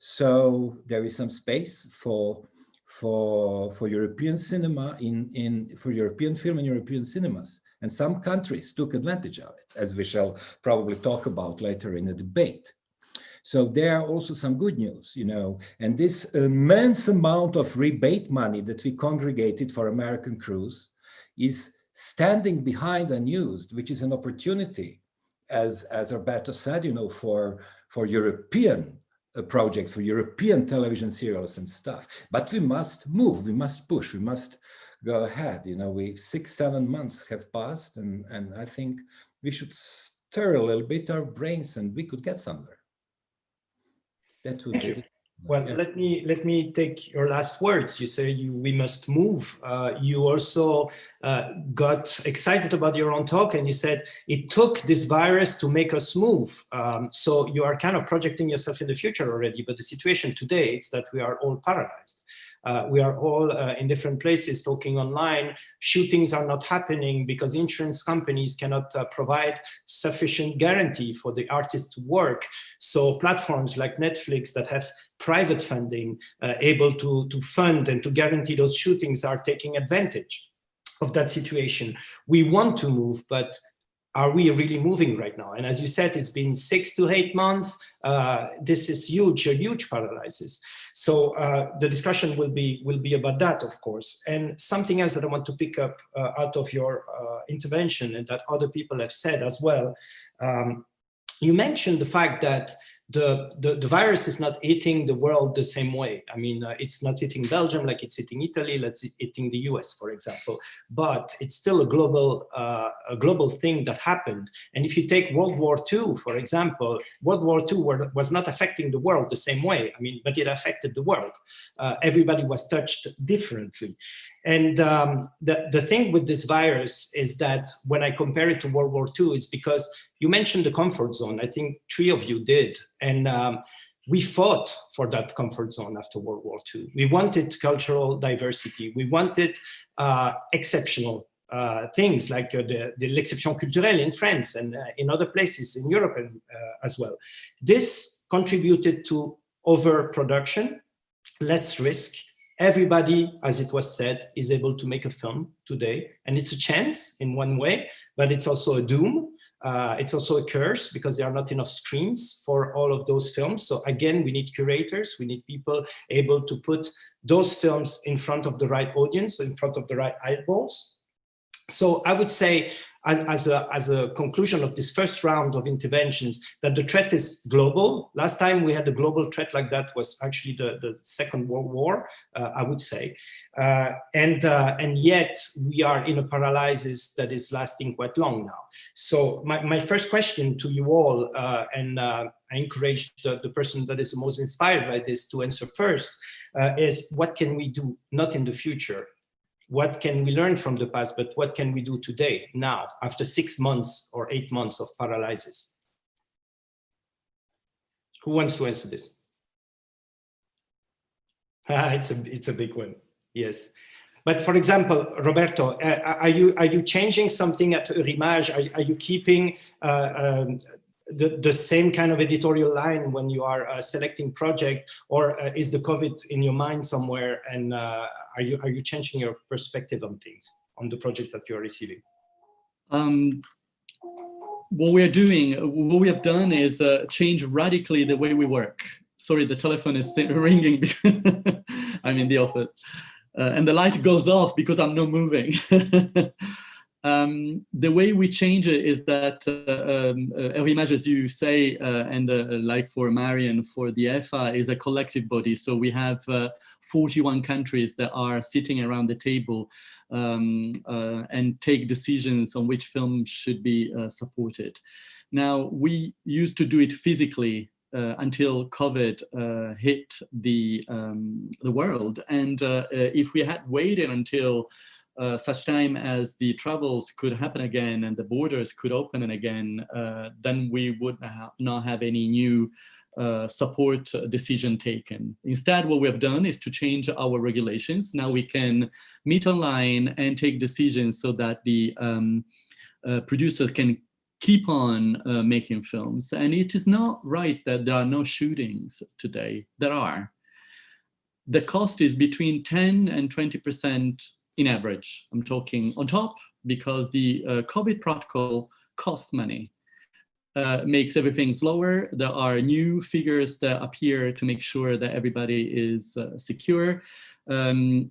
S8: So there is some space for European cinema for European film in European cinemas, and some countries took advantage of it, as we shall probably talk about later in the debate. So there are also some good news, you know, and this immense amount of rebate money that we congregated for American crews is standing behind unused, which is an opportunity, as Roberto said, you know, for European projects, for European television serials and stuff. But we must move, we must push, we must go ahead. You know, 6-7 months have passed, and I think we should stir a little bit our brains and we could get somewhere. That would be.
S3: Well, yeah. let me take your last words. You say we must move. You also got excited about your own talk, and you said it took this virus to make us move. So you are kind of projecting yourself in the future already. But the situation today is that we are all paralyzed. We are all in different places talking online. Shootings are not happening because insurance companies cannot provide sufficient guarantee for the artists to work. So platforms like Netflix that have private funding able to fund and to guarantee those shootings are taking advantage of that situation. We want to move, but are we really moving right now? And as you said, it's been 6 to 8 months. This is huge, a huge paralysis. So the discussion will be about that, of course. And something else that I want to pick up out of your intervention and that other people have said as well. You mentioned the fact that the virus is not hitting the world the same way. I mean, it's not hitting Belgium like it's hitting Italy, like it's hitting the US, for example. But it's still a global thing that happened. And if you take World War II, for example, World War II was not affecting the world the same way. I mean, but it affected the world. Everybody was touched differently. And the thing with this virus is that when I compare it to World War II, is because you mentioned the comfort zone. I think 3 of you did. And we fought for that comfort zone after World War II. We wanted cultural diversity. We wanted exceptional things like l'exception culturelle in France and in other places in Europe as well. This contributed to overproduction, less risk. Everybody, as it was said, is able to make a film today. And it's a chance in one way, but it's also a doom. It's also a curse because there are not enough screens for all of those films. So again, we need curators. We need people able to put those films in front of the right audience, in front of the right eyeballs. So I would say, as a conclusion of this first round of interventions, that the threat is global. Last time we had a global threat like that was actually the Second World War, I would say. And yet we are in a paralysis that is lasting quite long now. So my first question to you all, and I encourage the person that is the most inspired by this to answer first, is what can we do, not in the future? What can we learn from the past, but what can we do today, now, after 6 months or 8 months of paralysis? Who wants to answer this? It's a big one, yes. But for example, Roberto, are you changing something at Eurimages? Are you keeping the same kind of editorial line when you are selecting project, or is the COVID in your mind somewhere, and are you changing your perspective on things, on the project that you are receiving?
S7: What we have done is change radically the way we work. Sorry, the telephone is ringing because I'm in the office, and the light goes off because I'm not moving. The way we change it is that Eurimages, as you say, and like for Marion, for the FA, is a collective body. So we have 41 countries that are sitting around the table and take decisions on which films should be supported. Now, we used to do it physically until COVID hit the world. And if we had waited until such time as the travels could happen again and the borders could open again, then we would not have any new support decision taken. Instead, what we have done is to change our regulations. Now we can meet online and take decisions so that the producer can keep on making films. And it is not right that there are no shootings today. There are. The cost is between 10 and 20% in average. I'm talking on top, because the COVID protocol costs money, makes everything slower. There are new figures that appear to make sure that everybody is secure, and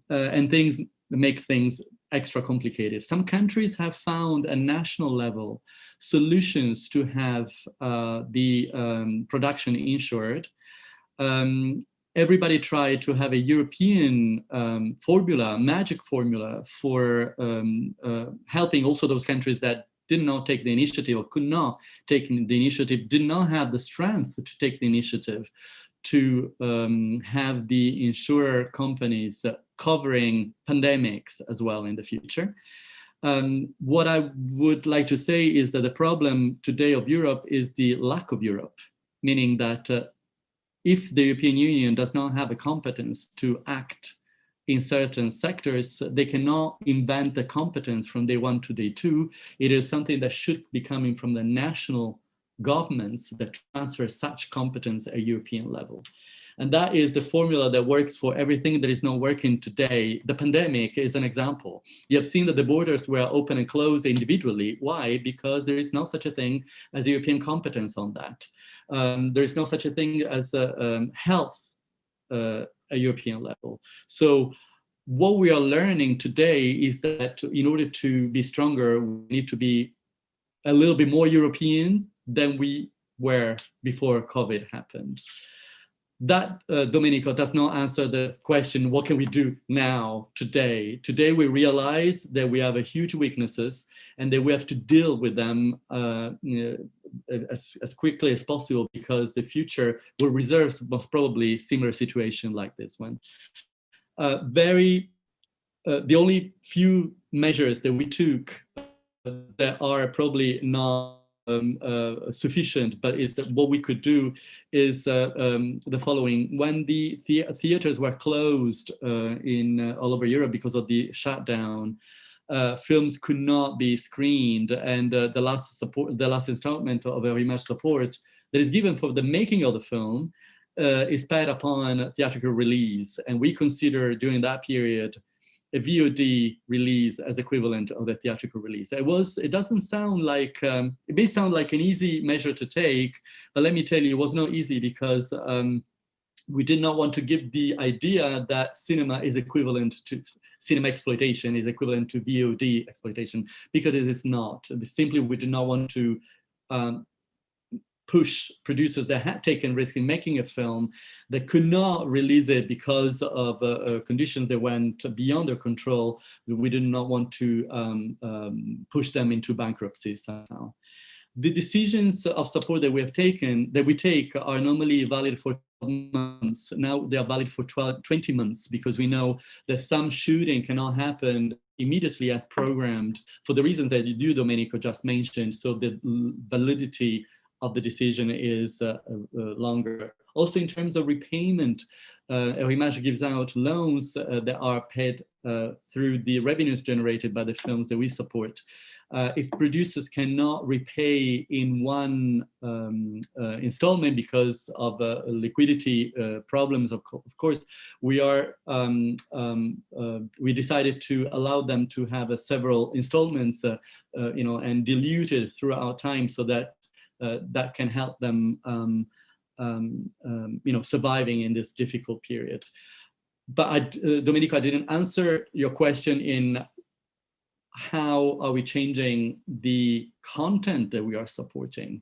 S7: makes things extra complicated. Some countries have found at national level solutions to have the production insured. Everybody tried to have a European formula, magic formula for helping also those countries that did not take the initiative or could not take the initiative, did not have the strength to take the initiative to have the insurer companies covering pandemics as well in the future. What I would like to say is that the problem today of Europe is the lack of Europe, meaning that if the European Union does not have a competence to act in certain sectors, they cannot invent the competence from day one to day two. It is something that should be coming from the national governments that transfer such competence at European level. And that is the formula that works for everything that is not working today. The pandemic is an example. You have seen that the borders were open and closed individually. Why? Because there is no such a thing as European competence on that. There is no such a thing as health at European level. So what we are learning today is that in order to be stronger, we need to be a little bit more European than we were before COVID happened. That, Domenico, does not answer the question, what can we do now, today? Today we realize that we have a huge weaknesses and that we have to deal with them as quickly as possible, because the future will reserve most probably similar situation like this one. The only few measures that we took that are probably not sufficient, but is that what we could do is the following. When the theaters were closed all over Europe because of the shutdown, films could not be screened, and the last installment of Eurimages support that is given for the making of the film is paid upon theatrical release, and we consider during that period a VOD release as equivalent of a theatrical release. It doesn't sound like, it may sound like an easy measure to take, but let me tell you, it was not easy, because we did not want to give the idea that cinema is equivalent to cinema exploitation, is equivalent to VOD exploitation, because it is not. Simply, we did not want to push producers that had taken risk in making a film that could not release it because of conditions that went beyond their control. We did not want to push them into bankruptcy somehow. The decisions of support that we take are normally valid for 12 months. Now they are valid for 20 months, because we know that some shooting cannot happen immediately as programmed for the reasons that you, Domenico, just mentioned. So the validity of the decision is longer. Also, in terms of repayment, Eurimages gives out loans that are paid through the revenues generated by the films that we support. If producers cannot repay in one installment because of liquidity problems, of course, we decided to allow them to have several installments, and dilute it throughout time, so that that can help them, surviving in this difficult period. But Domenico, I didn't answer your question in how are we changing the content that we are supporting.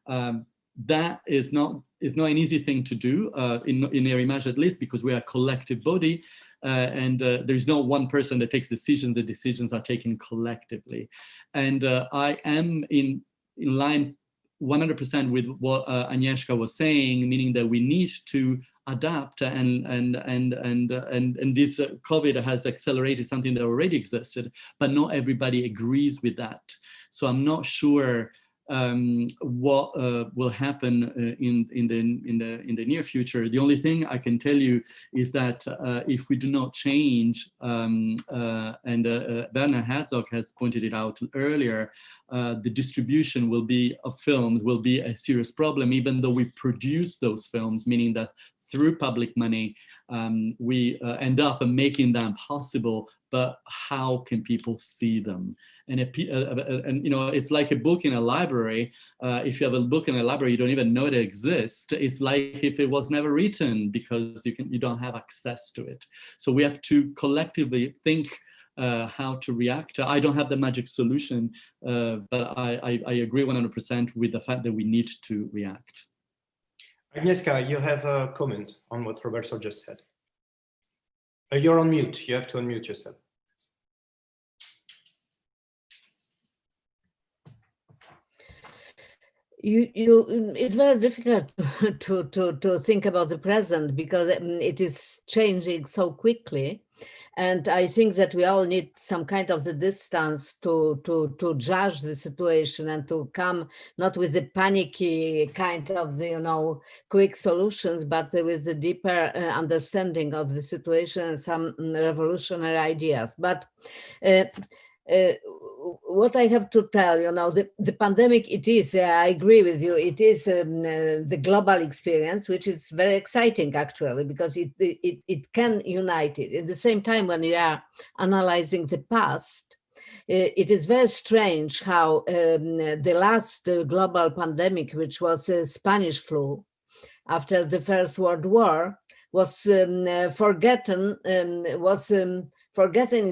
S7: That is not an easy thing to do in Eurimages, at least, because we are a collective body, and there is no one person that takes decisions. The decisions are taken collectively, and I am in line 100% with what Agnieszka was saying, meaning that we need to adapt, and this COVID has accelerated something that already existed, but not everybody agrees with that. So I'm not sure what will happen in the near future. The only thing I can tell you is that if we do not change, and Werner Herzog has pointed it out earlier, the distribution of films will be a serious problem, even though we produce those films, meaning that through public money, we end up making them possible, but how can people see them? And it's like a book in a library. If you have a book in a library, you don't even know it exists. It's like if it was never written, because you don't have access to it. So we have to collectively think how to react. I don't have the magic solution, but I agree 100% with the fact that we need to react.
S3: Agnieszka, you have a comment on what Roberto just said. You're on mute. You have to unmute yourself.
S4: It's very difficult to think about the present because it is changing so quickly. And I think that we all need some kind of the distance to judge the situation and to come not with the panicky kind of the, quick solutions, but with the deeper understanding of the situation and some revolutionary ideas. But what I have to tell, the pandemic, it is, I agree with you, it is the global experience, which is very exciting actually, because it can unite it. At the same time, when you are analyzing the past, it is very strange how the last global pandemic, which was Spanish flu after the First World War, was forgotten in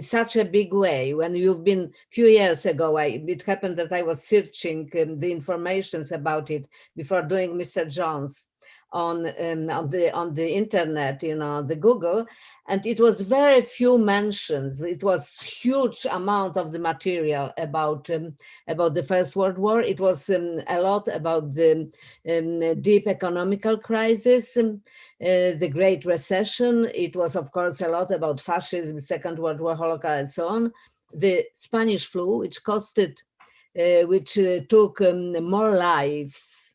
S4: such a big way. When you've been a few years ago, it happened that I was searching the informations about it before doing Mr. Jones on the internet, the Google, and it was very few mentions. It was huge amount of the material about the First World War. It was a lot about the deep economical crisis, the Great Recession. It was, of course, a lot about fascism, Second World War, Holocaust, and so on. The Spanish flu, which took more lives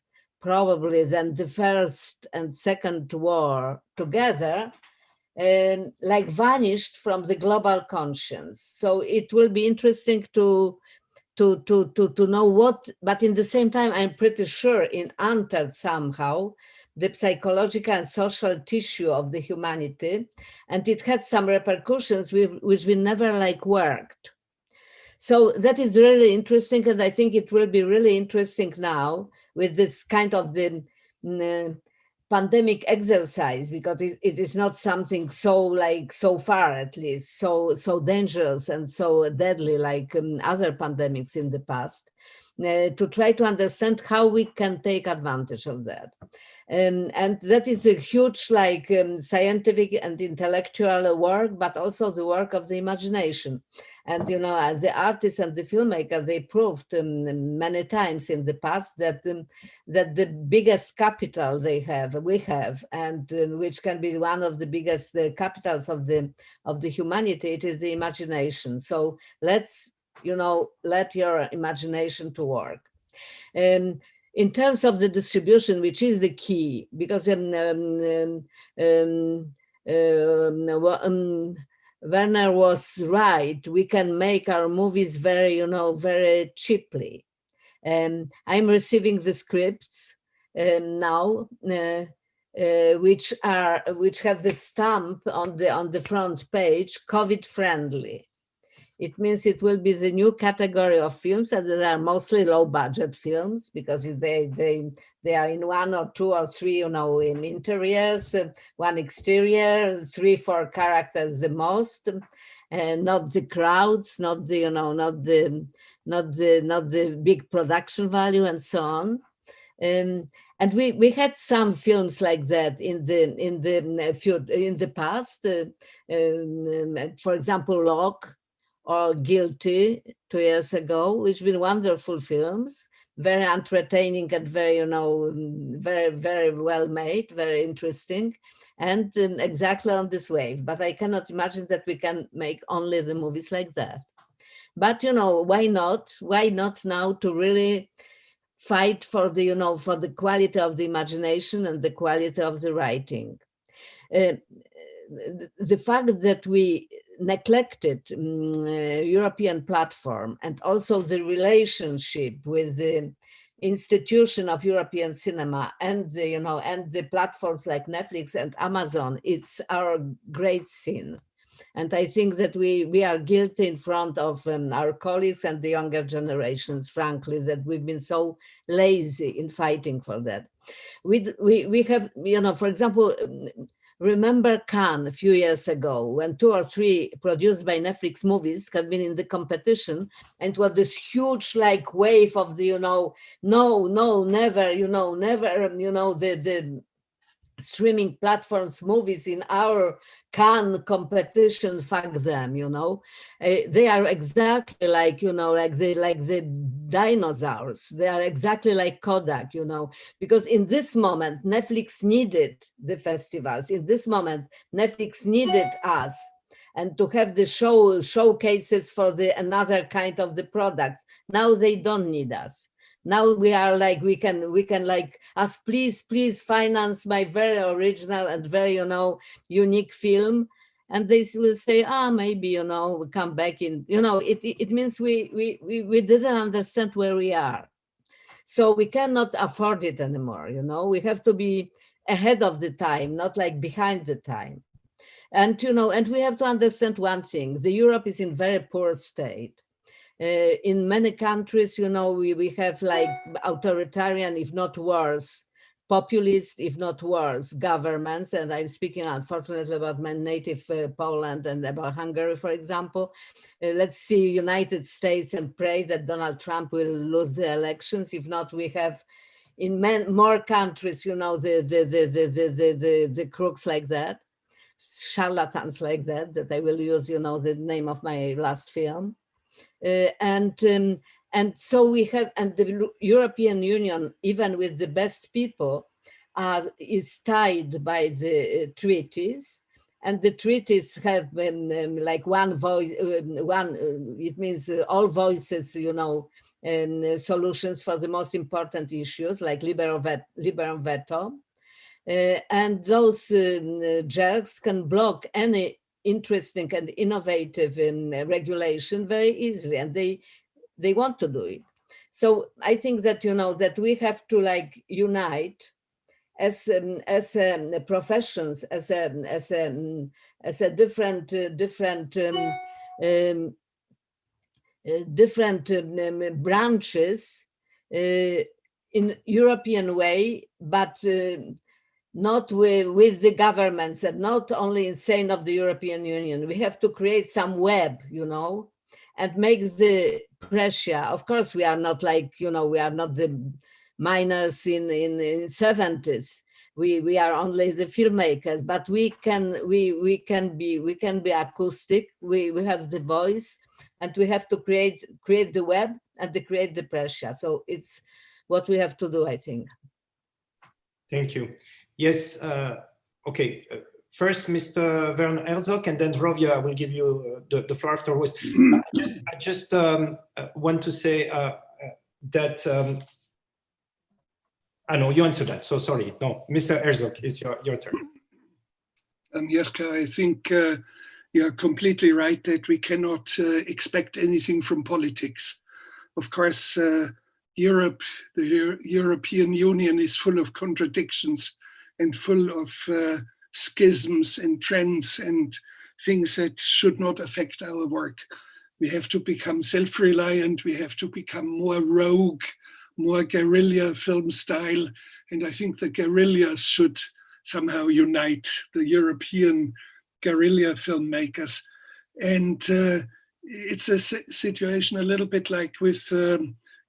S4: probably than the First and Second War together, like vanished from the global conscience. So it will be interesting to know what, but in the same time, I'm pretty sure it entered somehow the psychological and social tissue of the humanity, and it had some repercussions which we never worked. So that is really interesting, and I think it will be really interesting now with this kind of the pandemic exercise, because it is not something so far, at least, so dangerous and so deadly like other pandemics in the past, to try to understand how we can take advantage of that. And that is a huge scientific and intellectual work, but also the work of the imagination. And the artists and the filmmaker, they proved many times in the past that the biggest capital we have, and which can be one of the biggest capitals of the humanity, it is the imagination. So let's let your imagination to work. In terms of the distribution, which is the key, because Werner was right. We can make our movies very cheaply. I'm receiving the scripts now, which have the stamp on the front page, COVID friendly. It means it will be the new category of films, and they are mostly low-budget films because they are in one or two or three, in interiors, one exterior, 3-4 characters the most, and not the crowds, not the big production value, and so on. And we had some films like that in the past. For example, Locke or Guilty 2 years ago, which been wonderful films, very entertaining and very, very, very well made, very interesting, and exactly on this wave. But I cannot imagine that we can make only the movies like that. But why not? Why not now to really fight for the, for the quality of the imagination and the quality of the writing? The fact that we neglected European platform and also the relationship with the institution of European cinema and the platforms like Netflix and Amazon, it's our great sin. And I think that we are guilty in front of our colleagues and the younger generations, frankly, that we've been so lazy in fighting for that. We have, for example, remember Cannes a few years ago when 2 or 3 produced by Netflix movies have been in the competition, and it was this huge wave of the, no, never, never, streaming platforms movies in our Cannes competition, fuck them, you know. They are exactly like, you know, like the dinosaurs. They are exactly like Kodak, you know, because in this moment Netflix needed the festivals. In this moment Netflix needed us, and to have the showcases for the another kind of the products. Now they don't need us. Now we are like, we can like ask, please finance my very original and very, you know, unique film. And they will say, maybe, you know, we come back in, you know, it means we didn't understand where we are. So we cannot afford it anymore, you know, we have to be ahead of the time, not like behind the time. And, you know, and we have to understand one thing, the Europe is in very poor state. In many countries, you know, we have like authoritarian, if not worse, populist, if not worse, governments. And I'm speaking, unfortunately, about my native Poland and about Hungary, for example. Let's see United States and pray that Donald Trump will lose the elections. If not, we have in more countries, you know, the crooks like that, charlatans like that I will use, you know, the name of my last film. And so we have, and the European Union, even with the best people, is tied by the treaties, and the treaties have been like one voice, it means all voices, you know, solutions for the most important issues like liberal veto. And those jerks can block any interesting and innovative regulation very easily, and they want to do it. So I think that, you know, that we have to like unite as professions, as a different branches in European way, but not with the governments, and not only insane of the European Union. We have to create some web, you know, and make the pressure. Of course, we are not like, you know, we are not the miners in 70s. We are only the filmmakers, but we can be acoustic. We have the voice, and we have to create the web and to create the pressure. So it's what we have to do, I think.
S3: Thank you. Yes, okay. First, Mr. Werner Herzog, and then Hrvoje, I will give you the floor afterwards. I just want to say that, I know you answered that, so sorry. No, Mr. Herzog, it's your turn.
S5: Agnieszka, I think you're completely right that we cannot expect anything from politics. Of course, Europe, the European Union is full of contradictions and full of schisms and trends and things that should not affect our work. We have to become self-reliant, we have to become more rogue, more guerrilla film style. And I think the guerrillas should somehow unite the European guerrilla filmmakers. And it's a situation a little bit like with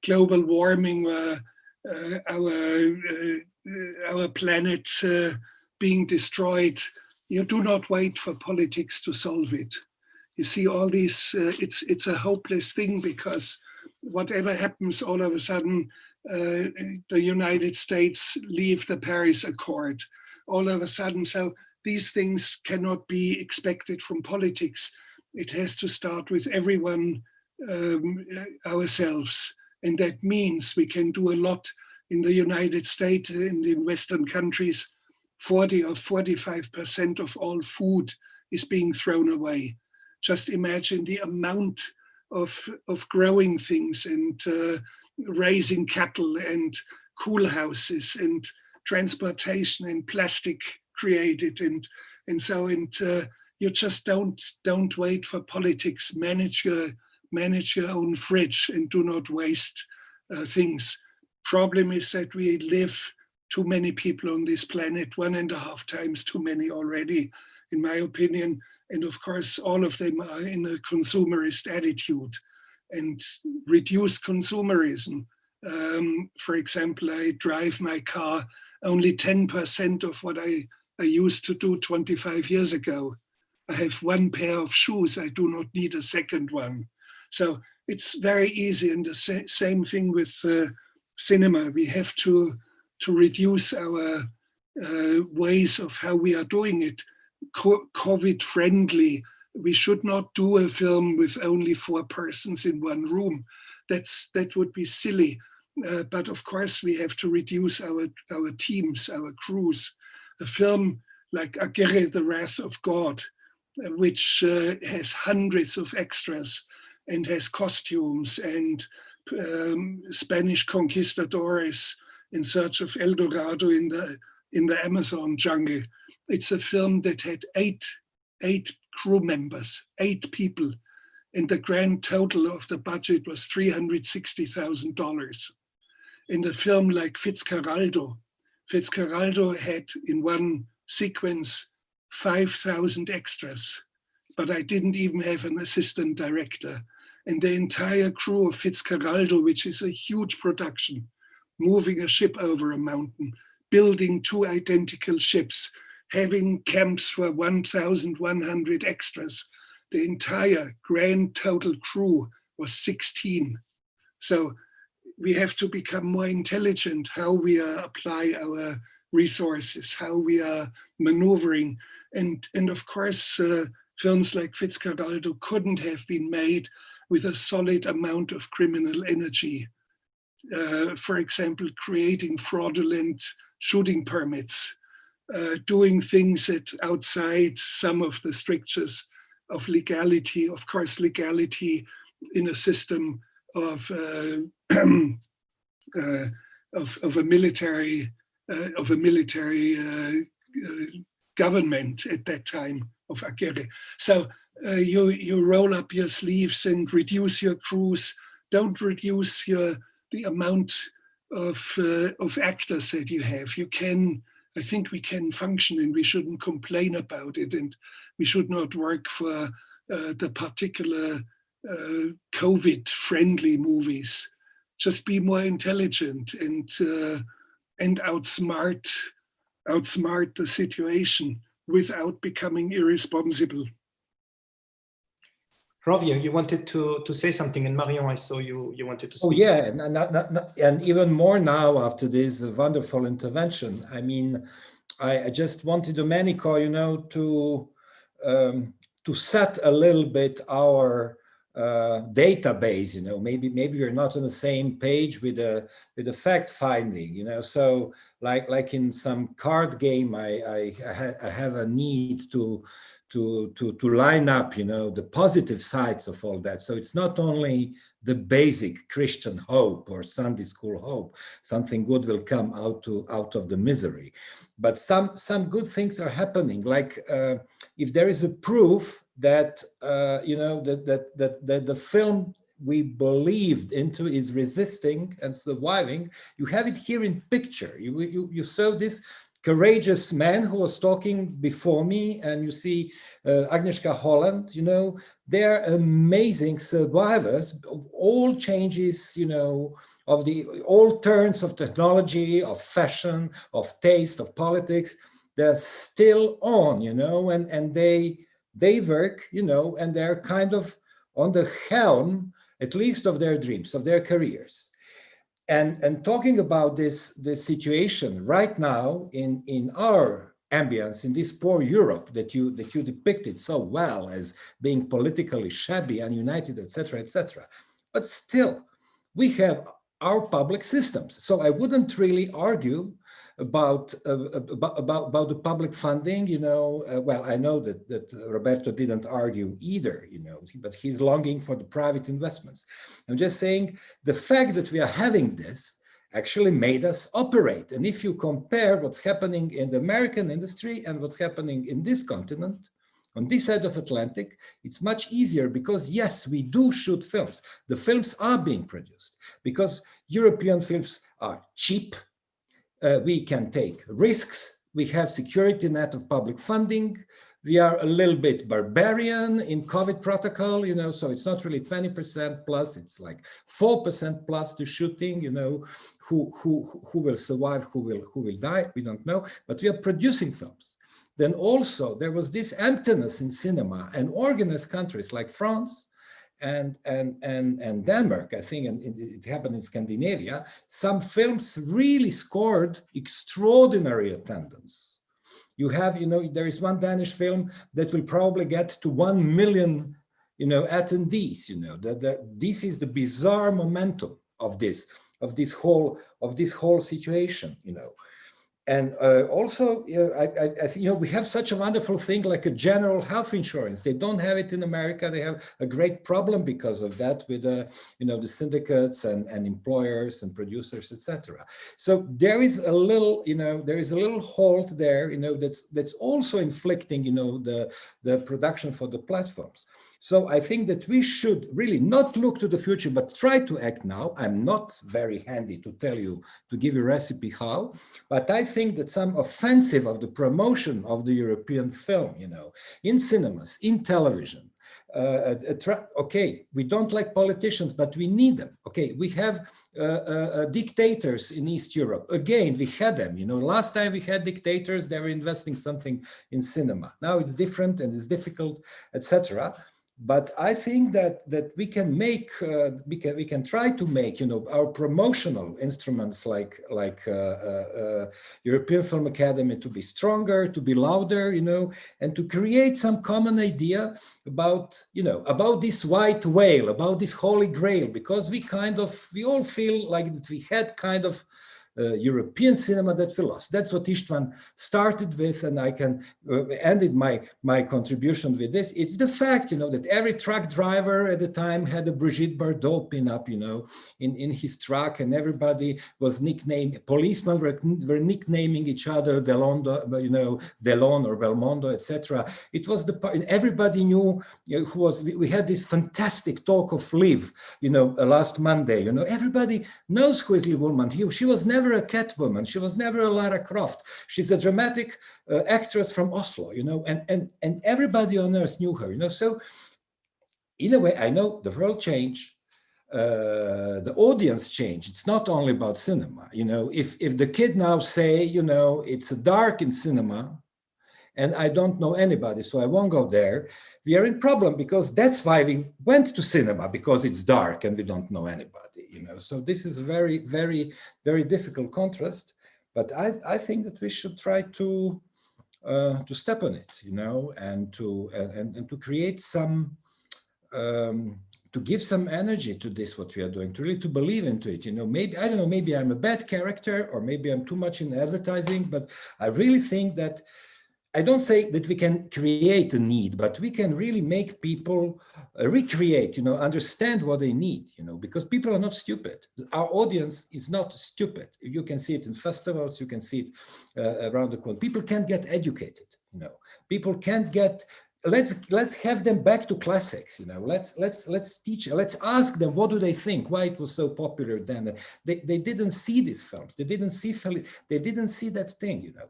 S5: global warming, where our planet being destroyed. You do not wait for politics to solve it. You see all these, it's a hopeless thing, because whatever happens, all of a sudden, the United States leave the Paris Accord. All of a sudden, so these things cannot be expected from politics. It has to start with everyone, ourselves. And that means we can do a lot in the United States, in the Western countries. 40 or 45% of all food is being thrown away. Just imagine the amount of growing things and raising cattle and cool houses and transportation and plastic created and so you just don't wait for politics. Manage your own fridge and do not waste things. Problem is that we live too many people on this planet, 1.5 times too many already, in my opinion. And of course, all of them are in a consumerist attitude and reduced consumerism. For example, I drive my car only 10% of what I used to do 25 years ago. I have one pair of shoes. I do not need a second one. So it's very easy. And the same thing with cinema. We have to reduce our ways of how we are doing it. COVID friendly. We should not do a film with only 4 persons in one room. That would be silly. But of course, we have to reduce our teams, our crews. A film like Agere, The Wrath of God, which has hundreds of extras and has costumes and Spanish conquistadores in search of El Dorado in the Amazon jungle. It's a film that had eight crew members, 8 people, and the grand total of the budget was $360,000. In a film like Fitzcarraldo had in one sequence 5,000 extras, but I didn't even have an assistant director. And the entire crew of Fitzcarraldo, which is a huge production, moving a ship over a mountain, building 2 identical ships, having camps for 1,100 extras. The entire grand total crew was 16. So we have to become more intelligent how we apply our resources, how we are maneuvering. And of course, films like Fitzcarraldo couldn't have been made with a solid amount of criminal energy. For example, creating fraudulent shooting permits, doing things that outside some of the strictures of legality. Of course, legality in a system of a military government at that time of Agere. So you roll up your sleeves and reduce your crews. Don't reduce the amount of actors that you have. I think we can function, and we shouldn't complain about it, and we should not work for the particular COVID-friendly movies. Just be more intelligent and outsmart the situation without becoming irresponsible.
S3: Hrvoje, you wanted to say something, and Marion, I saw you wanted to speak.
S8: Oh yeah, and even more now after this wonderful intervention. I mean, I just wanted Domenico, to set a little bit our database. Maybe we're not on the same page with the fact finding. So like in some card game, I have a need to line up, the positive sides of all that. So it's not only the basic Christian hope or Sunday school hope, something good will come out of the misery, but some good things are happening. Like if there is a proof that that the film we believed into is resisting and surviving, you have it here in picture. You saw this courageous man who was talking before me, and you see Agnieszka, Holland, they're amazing survivors of all changes, of all turns of technology, of fashion, of taste, of politics. They're still on, and they work, and they're kind of on the helm, at least of their dreams, of their careers. And talking about this situation right now in our ambience, in this poor Europe that you depicted so well as being politically shabby and united, etc., etc. But still, we have our public systems. So I wouldn't really argue about the public funding. Well, I know that Roberto didn't argue either, but he's longing for the private investments. I'm just saying the fact that we are having this actually made us operate. And if you compare what's happening in the American industry and what's happening in this continent, on this side of Atlantic, it's much easier because yes, we do shoot films. The films are being produced because European films are cheap. We can take risks. We have security net of public funding. We are a little bit barbarian in COVID protocol, you know, so it's not really 20% plus, it's like 4% plus to shooting, you know, who will survive, who will die, we don't know, but we are producing films. Then also there was this emptiness in cinema, and organized countries like France and Denmark, I think, and it happened in Scandinavia, some films really scored extraordinary attendance. You have, you know, there is one Danish film that will probably get to 1 million, you know, attendees. You know, this is the bizarre momentum of this whole situation. You know, and also, I think, you know, we have such a wonderful thing like a general health insurance. They don't have it in America. They have a great problem because of that with you know, the syndicates and employers and producers, etc. So there is a little, you know, there is a little halt there, you know, that's also inflicting, you know, the production for the platforms. So I think that we should really not look to the future, but try to act now. I'm not very handy to tell you, to give you a recipe how, but I think that some offensive of the promotion of the European film, you know, in cinemas, in television, okay, we don't like politicians, but we need them. Okay, we have dictators in East Europe. Again, we had them, you know, last time we had dictators, they were investing something in cinema. Now it's different and it's difficult, etc. But I think that we can make, we can try to make, you know, our promotional instruments like European Film Academy to be stronger, to be louder, you know, and to create some common idea about, you know, about this white whale, about this holy grail, because we all feel like that we had kind of European cinema that we lost. That's what István started with, and I can ended my contribution with this. It's the fact, you know, that every truck driver at the time had a Brigitte Bardot pin-up, you know, in his truck, and everybody was nicknamed, policemen were nicknaming each other Delondo, you know, Delon or Belmondo, etc. It was everybody knew, you know, who was. We had this fantastic talk of Liv, you know, last Monday. You know, everybody knows who is Liv Ullmann. She was never a Catwoman. She was never a Lara Croft. She's a dramatic actress from Oslo, you know, and everybody on earth knew her, you know. So in a way, I know the world changed, the audience changed. It's not only about cinema, you know. If the kid now say, you know, it's dark in cinema, and I don't know anybody, so I won't go there, we are in problem, because that's why we went to cinema, because it's dark and we don't know anybody, you know. So this is a very, very, very difficult contrast, but I think that we should try to step on it, you know, and to create some, to give some energy to this, what we are doing, to really to believe into it, you know. Maybe, I don't know, maybe I'm a bad character, or maybe I'm too much in advertising, but I really think that, I don't say that we can create a need, but we can really make people recreate, you know, understand what they need, you know, because people are not stupid. Our audience is not stupid. You can see it in festivals, you can see it around the world. People can't get educated, you know. People can't get, let's have them back to classics, you know. Let's teach, let's ask them, what do they think, why it was so popular then. They didn't see these films, they didn't see that thing, you know.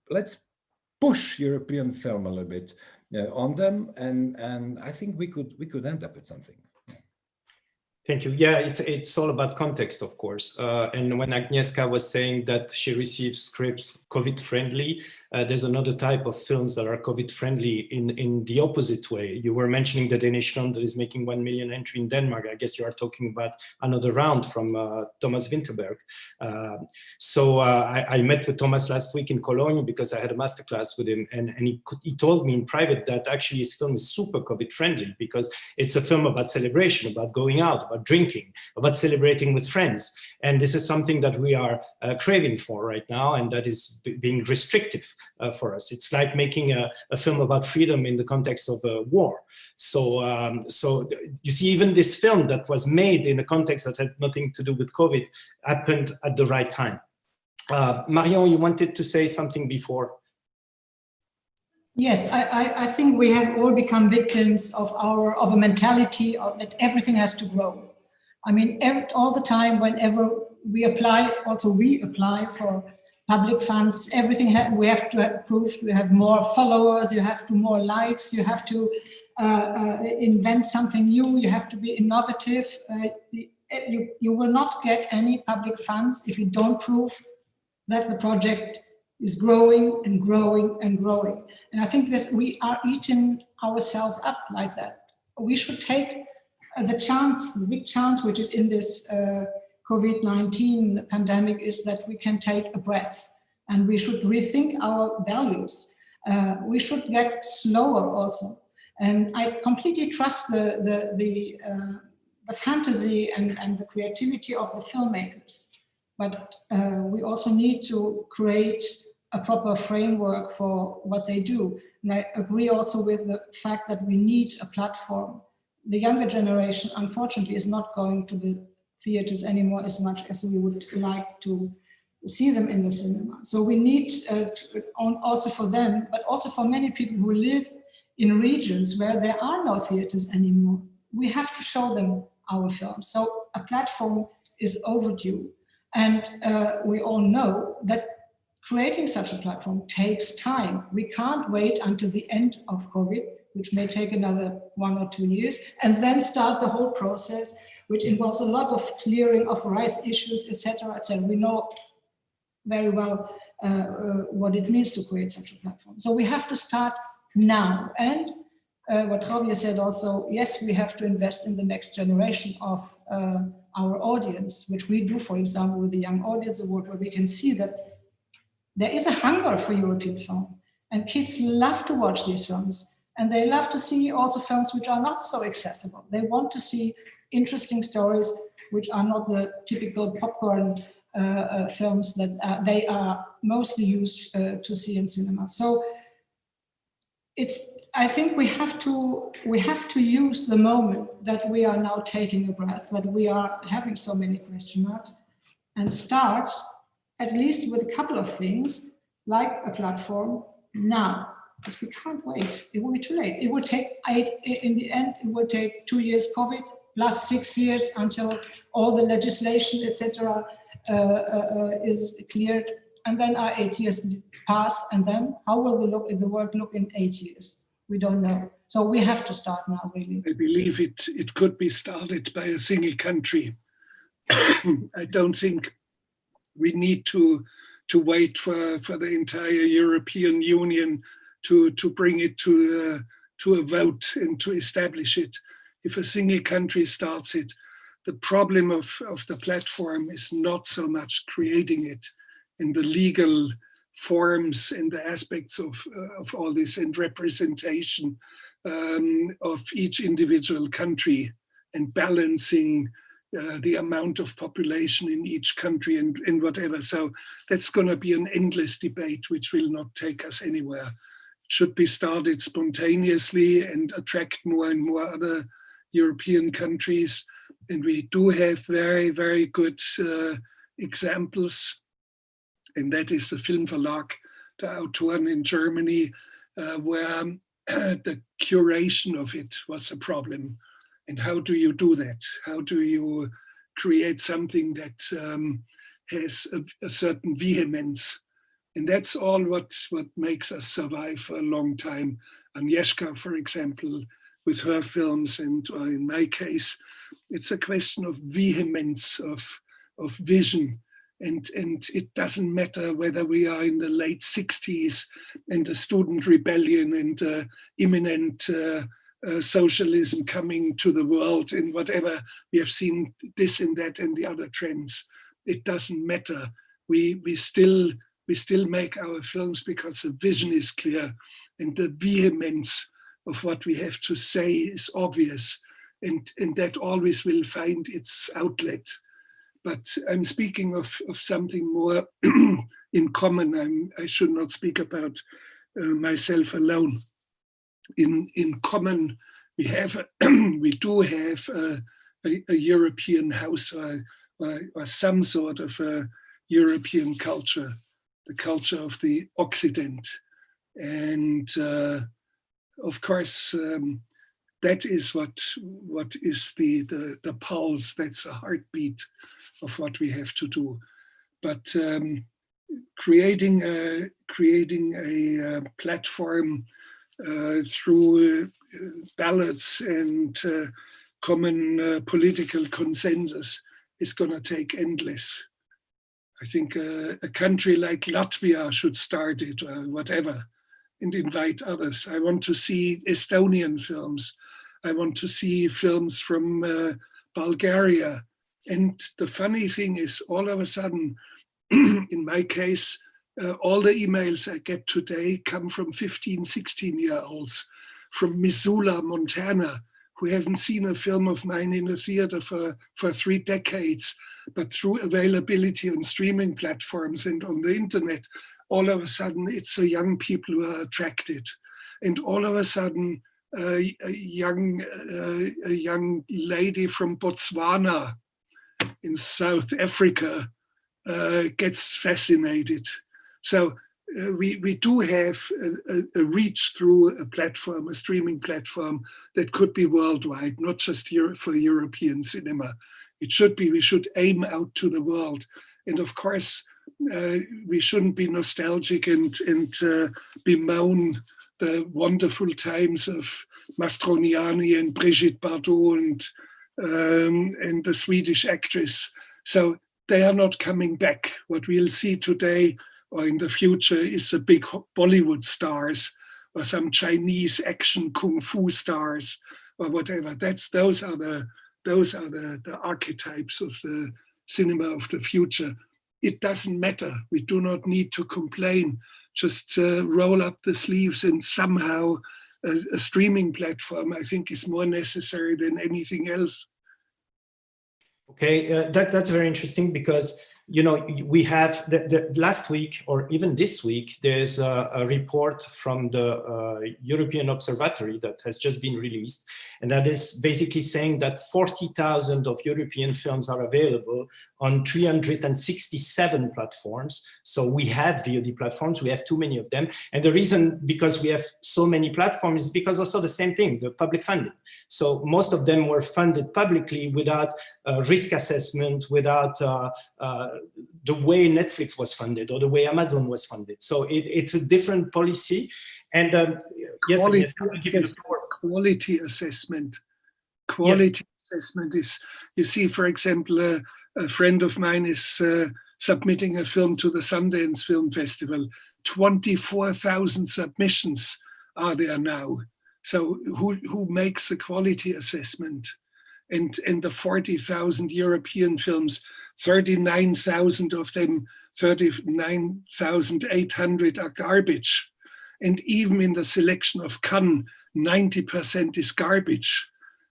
S8: Let's push European film a little bit on them, and I think we could end up with something.
S3: Thank you. Yeah, it's all about context, of course. And when Agnieszka was saying that she receives scripts COVID-friendly, there's another type of films that are COVID-friendly in the opposite way. You were mentioning the Danish film that is making 1 million entry in Denmark. I guess you are talking about Another Round from Thomas Vinterberg. So I met with Thomas last week in Cologne because I had a masterclass with him, and he told me in private that actually his film is super COVID-friendly because it's a film about celebration, about going out, about drinking, about celebrating with friends. And this is something that we are craving for right now, and that is being restrictive for us. It's like making a film about freedom in the context of a war. So you see, even this film that was made in a context that had nothing to do with COVID happened at the right time. Marion, you wanted to say something before.
S6: Yes, I think we have all become victims of a mentality that everything has to grow. I mean, all the time, whenever we apply for public funds, everything we have to prove. We have more followers, you have to more likes, you have to invent something new, you have to be innovative. You will not get any public funds if you don't prove that the project is growing and growing and growing. And I think that we are eating ourselves up like that. We should take the chance, the big chance, which is in this COVID-19 pandemic, is that we can take a breath and we should rethink our values. We should get slower also. And I completely trust the fantasy and the creativity of the filmmakers. But we also need to create a proper framework for what they do. And I agree also with the fact that we need a platform. The younger generation, unfortunately, is not going to the theaters anymore as much as we would like to see them in the cinema. So we need also for them, but also for many people who live in regions where there are no theaters anymore, we have to show them our films. So a platform is overdue. And we all know that creating such a platform takes time. We can't wait until the end of COVID, which may take another 1 or 2 years, and then start the whole process, which involves a lot of clearing of rights issues, etc., etc. We know very well what it means to create such a platform. So we have to start now. And what Hrvoje said also, yes, we have to invest in the next generation of our audience, which we do, for example, with the Young Audience Award, where we can see that there is a hunger for European film, and kids love to watch these films, and they love to see also films which are not so accessible. They want to see interesting stories which are not the typical popcorn films that they are mostly used to see in cinema. So I think we have to use the moment that we are now taking a breath, that we are having so many question marks, and start at least with a couple of things like a platform now, because we can't wait. It will be too late. It will take in the end, it will take 2 years COVID plus 6 years until all the legislation, etc., is cleared, and then our 8 years pass, and then how will the world look in 8 years? We don't know. So we have to start now, really.
S5: I believe it could be started by a single country. I don't think we need to wait for the entire European Union to bring it to a vote and to establish it. If a single country starts it, the problem of the platform is not so much creating it in the legal forms and the aspects of all this, and representation of each individual country, and balancing the amount of population in each country and whatever. So that's going to be an endless debate which will not take us anywhere. It should be started spontaneously and attract more and more other European countries. And we do have very, very good examples. And that is the Filmverlag, the Autoren in Germany, where the curation of it was a problem. And how do you do that? How do you create something that has a certain vehemence? And that's all what makes us survive for a long time. Agnieszka, for example, with her films, and in my case, it's a question of vehemence, of vision. And it doesn't matter whether we are in the late 60s and the student rebellion and the imminent socialism coming to the world, and whatever. We have seen this and that and the other trends. It doesn't matter. We still make our films because the vision is clear and the vehemence of what we have to say is obvious, and that always will find its outlet. But I'm speaking of something more in common. I should not speak about myself alone. In common, we do have a European house or some sort of a European culture, the culture of the Occident. And of course, that is what is the pulse, that's a heartbeat of what we have to do. But creating a platform through ballots and common political consensus is going to take endless. I think a country like Latvia should start it or whatever and invite others. I want to see Estonian films. I want to see films from Bulgaria. And the funny thing is, all of a sudden, in my case, all the emails I get today come from 15, 16-year-olds from Missoula, Montana, who haven't seen a film of mine in a theater for 3 decades, but through availability on streaming platforms and on the internet, all of a sudden it's the young people who are attracted. And all of a sudden, a young lady from Botswana in South Africa gets fascinated. So we do have a reach through a platform, a streaming platform that could be worldwide, not just for European cinema. It should be, we should aim out to the world. And of course, we shouldn't be nostalgic and bemoan the wonderful times of Mastroianni and Brigitte Bardot and the Swedish actress. So they are not coming back. What we'll see today or in the future is the big Bollywood stars or some Chinese action kung fu stars or whatever. Those are the archetypes of the cinema of the future. It doesn't matter. We do not need to complain. Just roll up the sleeves, and somehow a streaming platform, I think, is more necessary than anything else.
S3: Okay, that's very interesting because, you know, we have the last week or even this week, there's a report from the European Observatory that has just been released. And that is basically saying that 40,000 of European films are available on 367 platforms. So we have VOD platforms, we have too many of them. And the reason, because we have so many platforms, is because also the same thing, the public funding. So most of them were funded publicly without risk assessment, without the way Netflix was funded or the way Amazon was funded. So it's a different policy. And yes,
S5: quality assessment. Quality assessment is, you see, for example, a friend of mine is submitting a film to the Sundance Film Festival. 24,000 submissions are there now. So who makes the quality assessment? And the 40,000 European films, 39,000 of them, 39,800 are garbage. And even in the selection of Cannes, 90% is garbage.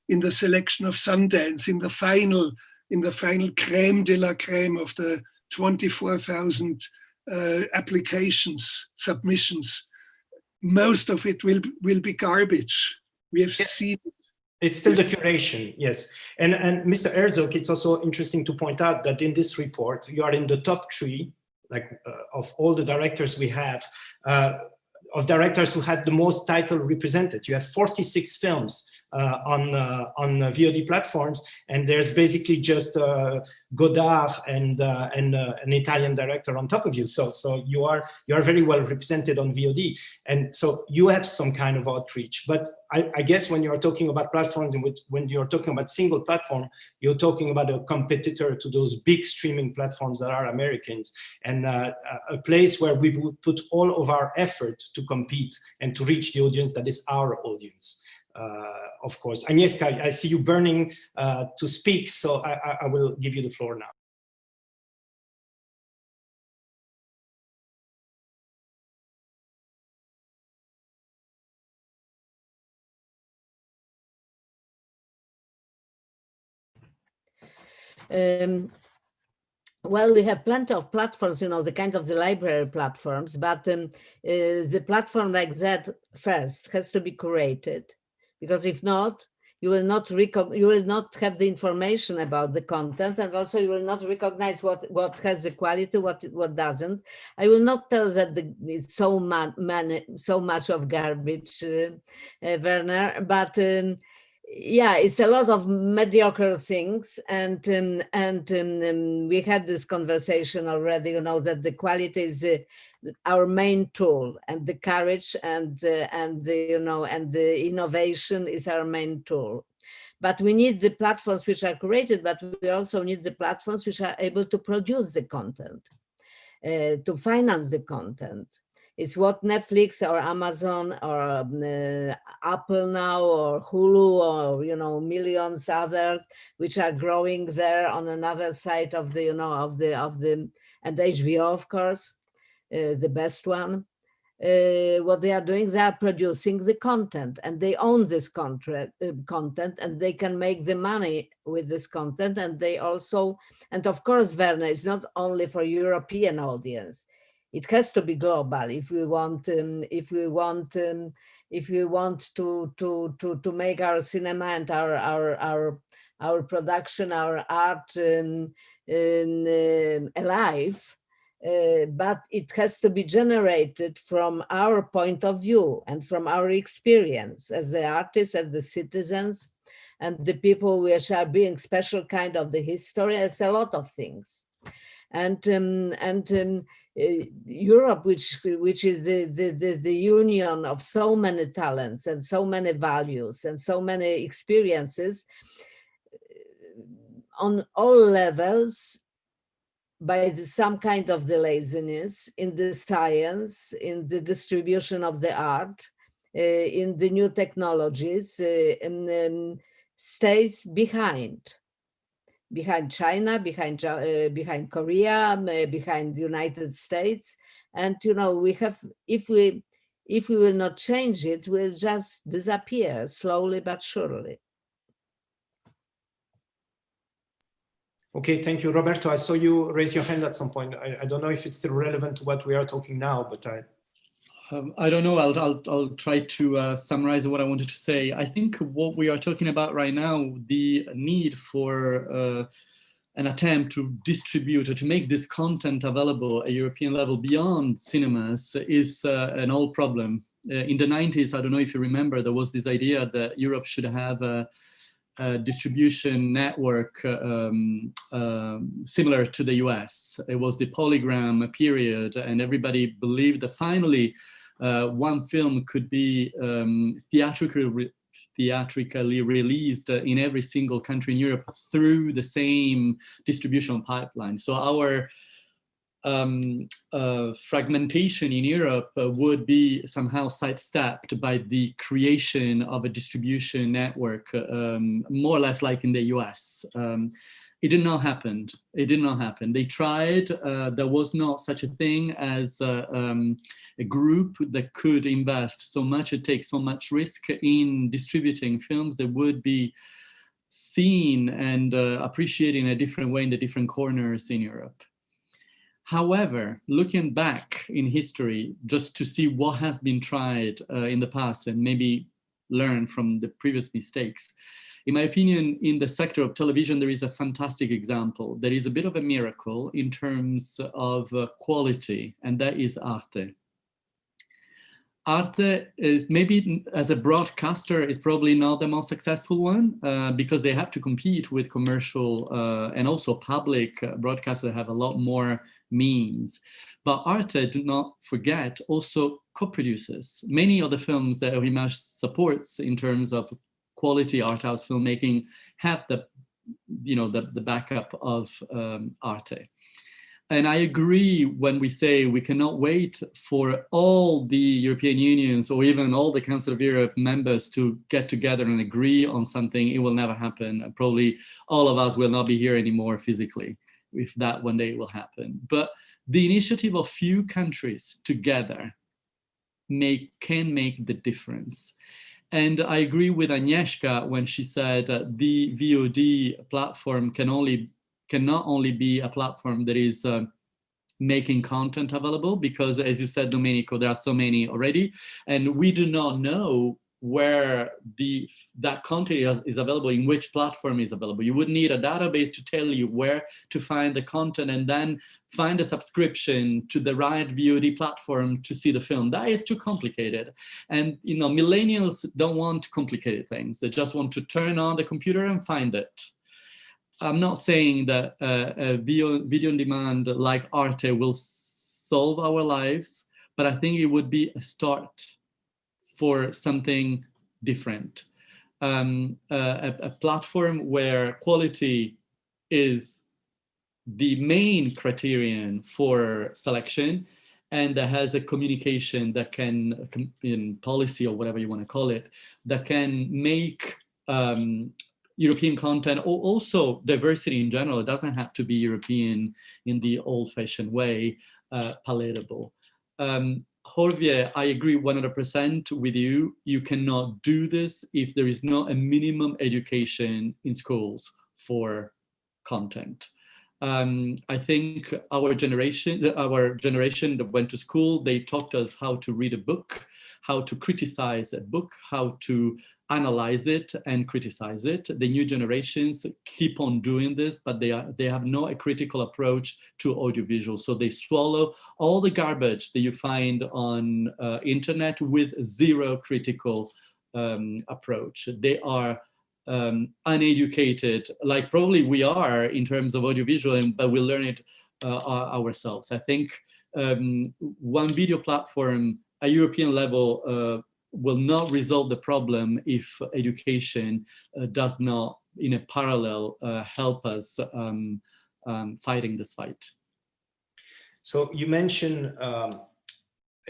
S5: In the selection of Sundance, in the final crème de la crème of the 24,000 applications, submissions, most of it will be garbage. We have seen it.
S3: It's still the curation, yes. And Mr. Herzog, it's also interesting to point out that in this report, you are in the top 3, like of all the directors we have, of directors who had the most title represented. You have 46 films on VOD platforms, and there's basically just Godard and an Italian director on top of you. So you are very well represented on VOD, and so you have some kind of outreach. But I guess when you're talking about platforms, and when you're talking about single platform, you're talking about a competitor to those big streaming platforms that are Americans, and a place where we would put all of our effort to compete and to reach the audience that is our audience. Of course. Agnieszka, I see you burning to speak, so I will give you the floor now.
S4: Well, we have plenty of platforms, you know, the kind of the library platforms, but the platform like that first has to be curated, because if not, you will not have the information about the content, and also you will not recognize what has the quality, what doesn't. I will not tell that it's so much of garbage, Werner, but yeah, it's a lot of mediocre things, and we had this conversation already. You know that the quality is our main tool, and the courage and the innovation is our main tool. But we need the platforms which are created, but we also need the platforms which are able to produce the content, to finance the content. It's what Netflix or Amazon or Apple now or Hulu or millions others which are growing there on another side of the and HBO, of course, the best one. What they are doing, they are producing the content, and they own this content, and they can make the money with this content. And they also, and of course, Werner, is not only for European audience. It has to be global if we want to make our cinema and our production, our art alive. But it has to be generated from our point of view and from our experience as the artists, as the citizens, and the people which are being special kind of the history. It's a lot of things, and Europe, which is the union of so many talents and so many values and so many experiences on all levels, by some kind of the laziness in the science, in the distribution of the art, in the new technologies, stays behind China, behind Korea, behind the United States. And we have, if we will not change it, we'll just disappear slowly but surely.
S3: Okay, thank you, Roberto. I saw you raise your hand at some point. I don't know if it's still relevant to what we are talking now, but
S7: I don't know. I'll try to summarize what I wanted to say. I think what we are talking about right now, the need for an attempt to distribute or to make this content available at European level beyond cinemas is an old problem. In the 90s, I don't know if you remember, there was this idea that Europe should have a distribution network similar to the US. It was the polygram period, and everybody believed that finally one film could be theatrically released in every single country in Europe through the same distribution pipeline. So our fragmentation in Europe would be somehow sidestepped by the creation of a distribution network, more or less like in the US. It did not happen. It did not happen. They tried. There was not such a thing as a group that could invest so much, it takes so much risk in distributing films that would be seen and appreciated in a different way in the different corners in Europe. However, looking back in history, just to see what has been tried in the past and maybe learn from the previous mistakes, in my opinion, in the sector of television, there is a fantastic example. There is a bit of a miracle in terms of quality, and that is Arte. Arte is maybe, as a broadcaster, is probably not the most successful one because they have to compete with commercial and also public broadcasters that have a lot more means. But Arte, do not forget, also co-produces many of the films that Eurimages supports in terms of quality art house filmmaking have the backup of Arte. And I agree when we say we cannot wait for all the European Unions or even all the Council of Europe members to get together and agree on something. It will never happen. And probably all of us will not be here anymore physically, if that one day will happen. But the initiative of few countries together can make the difference. And I agree with Agnieszka when she said the VOD platform cannot only be a platform that is making content available, because as you said, Domenico, there are so many already, and we do not know where that content is available, in which platform is available. You would need a database to tell you where to find the content and then find a subscription to the right VOD platform to see the film. That is too complicated. And millennials don't want complicated things. They just want to turn on the computer and find it. I'm not saying that video on demand like Arte will solve our lives, but I think it would be a start for something different. A platform where quality is the main criterion for selection, and that has a communication that can, in policy or whatever you want to call it, that can make European content, or also diversity in general, it doesn't have to be European in the old-fashioned way, palatable. Hrvoje, I agree 100% with you. You cannot do this if there is not a minimum education in schools for content. I think our generation that went to school, they taught us how to read a book, how to criticize a book, how to analyze it and criticize it. The new generations keep on doing this, but they have not a critical approach to audiovisual. So they swallow all the garbage that you find on internet with zero critical approach. They are uneducated, like probably we are in terms of audiovisual, but we learn it ourselves. I think one video platform at European level will not resolve the problem if education does not, in a parallel, help us fighting this fight.
S3: So you mentioned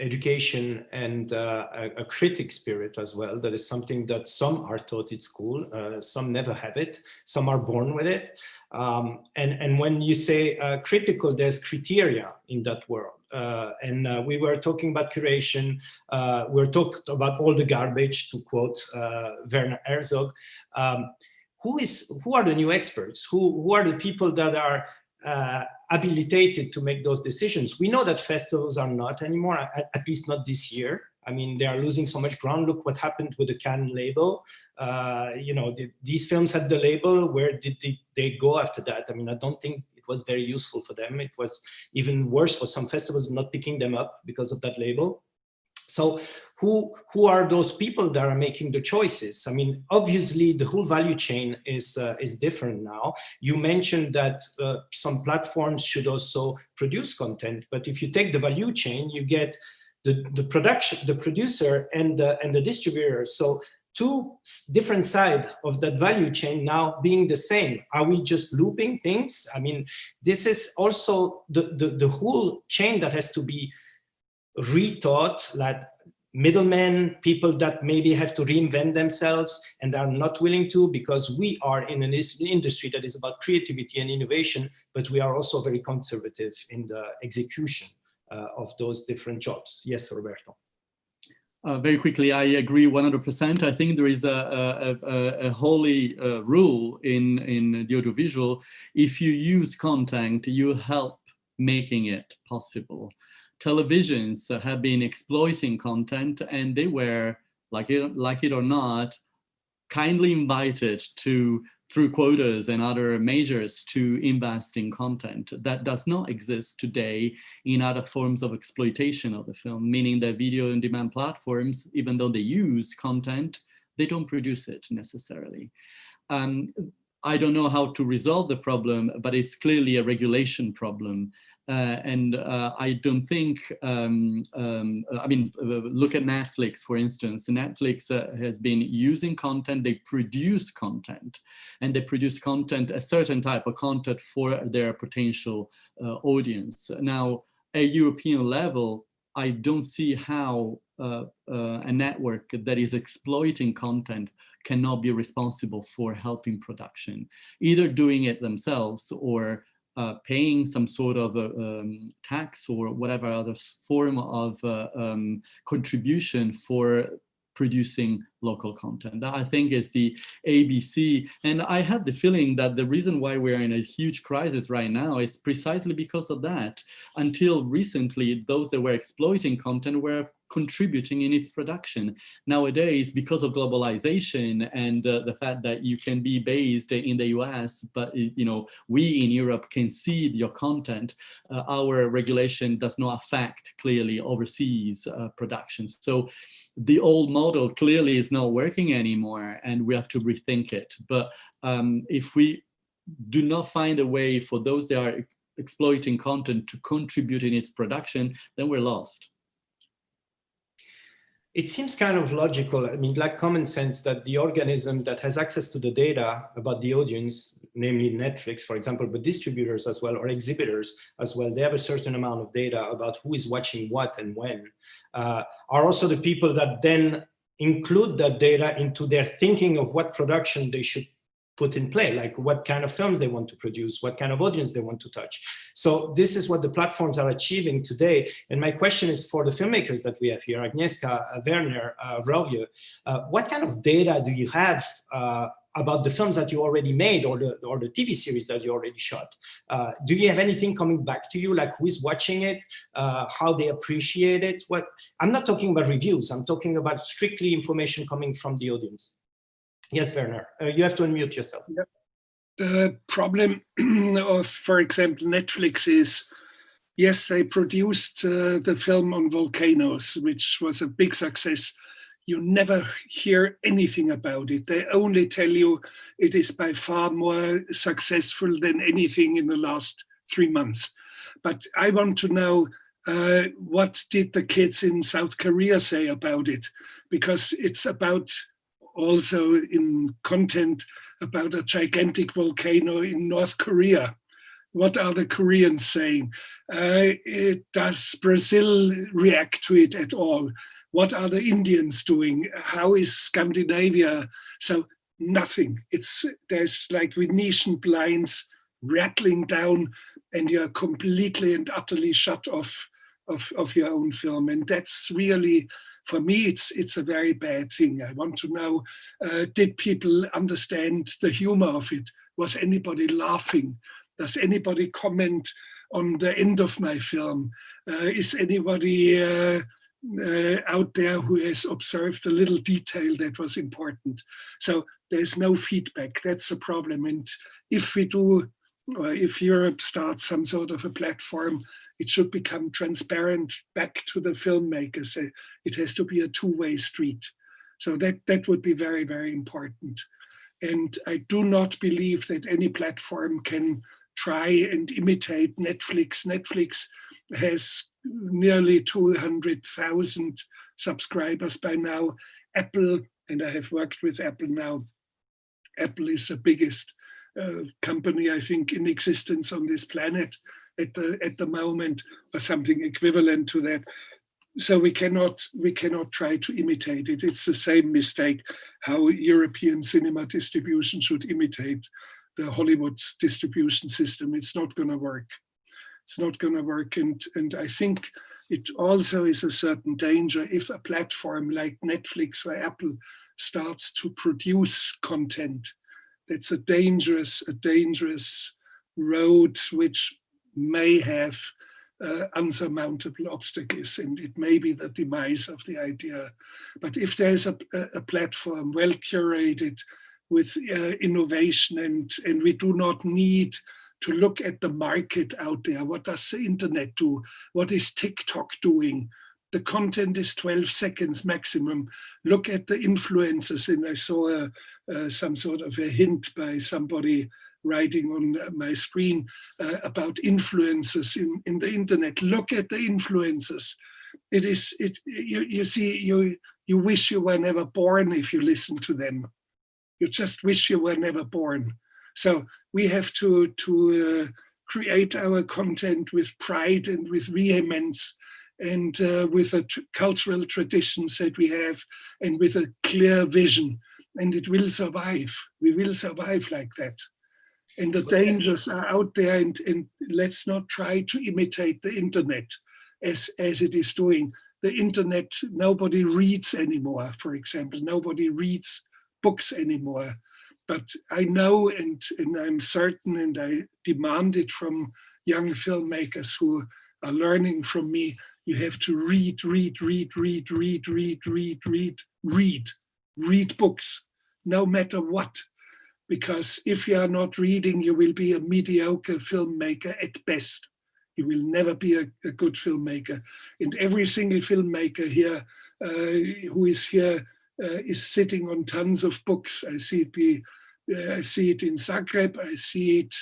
S3: education and a critic spirit as well. That is something that some are taught at school, some never have it, some are born with it. And when you say critical, there's criteria in that world. And we were talking about curation, we're talking about all the garbage, to quote Werner Herzog. Who are the new experts? Who are the people that are habilitated to make those decisions? We know that festivals are not anymore, at least not this year. I mean, they are losing so much ground. Look what happened with the Cannes label. These films had the label. Where did they go after that? I mean, I don't think it was very useful for them. It was even worse for some festivals not picking them up because of that label. So who are those people that are making the choices? I mean, obviously the whole value chain is different now. You mentioned that some platforms should also produce content, but if you take the value chain, you get the producer and the distributor. So two different sides of that value chain now being the same. Are we just looping things? I mean, this is also the whole chain that has to be rethought, like middlemen, people that maybe have to reinvent themselves and are not willing to, because we are in an industry that is about creativity and innovation, but we are also very conservative in the execution of those different jobs. Yes, Roberto.
S7: Very quickly, I agree 100%. I think there is a holy rule in the audiovisual. If you use content, you help making it possible. Televisions have been exploiting content, and they were, like it or not, kindly invited to, through quotas and other measures, to invest in content. That does not exist today in other forms of exploitation of the film, meaning that video on demand platforms, even though they use content, they don't produce it necessarily. I don't know how to resolve the problem, but it's clearly a regulation problem. I don't think, I mean, look at Netflix, for instance. Netflix has been using content, they produce content, and they produce content, a certain type of content for their potential audience. Now, at European level, I don't see how a network that is exploiting content cannot be responsible for helping production, either doing it themselves or paying some sort of tax or whatever other form of contribution for producing local content. That, I think, is the ABC. And I have the feeling that the reason why we're in a huge crisis right now is precisely because of that. Until recently, those that were exploiting content were contributing in its production. Nowadays, because of globalization and the fact that you can be based in the US, but we in Europe can see your content, our regulation does not affect clearly overseas productions. So the old model clearly is not working anymore, and we have to rethink it. But if we do not find a way for those that are exploiting content to contribute in its production, then we're lost.
S3: It seems kind of logical, I mean, like common sense, that the organism that has access to the data about the audience, namely Netflix, for example, but distributors as well, or exhibitors as well, they have a certain amount of data about who is watching what and when, are also the people that then include that data into their thinking of what production they should put in play, like what kind of films they want to produce, what kind of audience they want to touch. So this is what the platforms are achieving today. And my question is for the filmmakers that we have here, Agnieszka, Werner, Hrvoje, what kind of data do you have about the films that you already made or the TV series that you already shot? Do you have anything coming back to you, like who is watching it, how they appreciate it? I'm not talking about reviews, I'm talking about strictly information coming from the audience. Yes, Werner, you have to unmute yourself.
S5: The problem of, for example, Netflix is, yes, they produced the film on volcanoes, which was a big success. You never hear anything about it. They only tell you it is by far more successful than anything in the last 3 months. But I want to know, what did the kids in South Korea say about it? Because it's about also in content about a gigantic volcano in North Korea. What are the Koreans saying? Does Brazil react to it at all? What are the Indians doing? How is Scandinavia? So nothing. There's like Venetian blinds rattling down, and you're completely and utterly shut off of your own film. And that's really, for me, it's a very bad thing. I want to know, did people understand the humor of it? Was anybody laughing? Does anybody comment on the end of my film? Is anybody out there who has observed a little detail that was important? So there's no feedback. That's a problem. And if we do, or if Europe starts some sort of a platform, it should become transparent back to the filmmakers. It has to be a two-way street. So that would be very, very important. And I do not believe that any platform can try and imitate Netflix. Netflix has nearly 200,000 subscribers by now. Apple, and I have worked with Apple now, Apple is the biggest company, I think, in existence on this planet at the moment, or something equivalent to that. So we cannot try to imitate it. It's the same mistake how European cinema distribution should imitate the Hollywood distribution system. It's not going to work. It's not going to work. And I think it also is a certain danger if a platform like Netflix or Apple starts to produce content. That's a dangerous road which may have unsurmountable obstacles, and it may be the demise of the idea. But if there's a platform well curated with innovation, and we do not need to look at the market out there. What does the internet do? What is TikTok doing? The content is 12 seconds maximum. Look at the influencers. And I saw some sort of a hint by somebody writing on my screen about influencers in the internet. Look at the influencers. You see, you wish you were never born if you listen to them. You just wish you were never born. So we have to create our content with pride and with vehemence, and with the cultural traditions that we have, and with a clear vision, and it will survive. We will survive like that. And the dangers are out there, and let's not try to imitate the internet as it is doing. The internet, nobody reads anymore, for example. Nobody reads books anymore. But I know, and I'm certain, and I demand it from young filmmakers who are learning from me, You have to read books, no matter what. Because if you are not reading, you will be a mediocre filmmaker at best. You will never be a good filmmaker. And every single filmmaker here who is here is sitting on tons of books. I see it in Zagreb. I see it.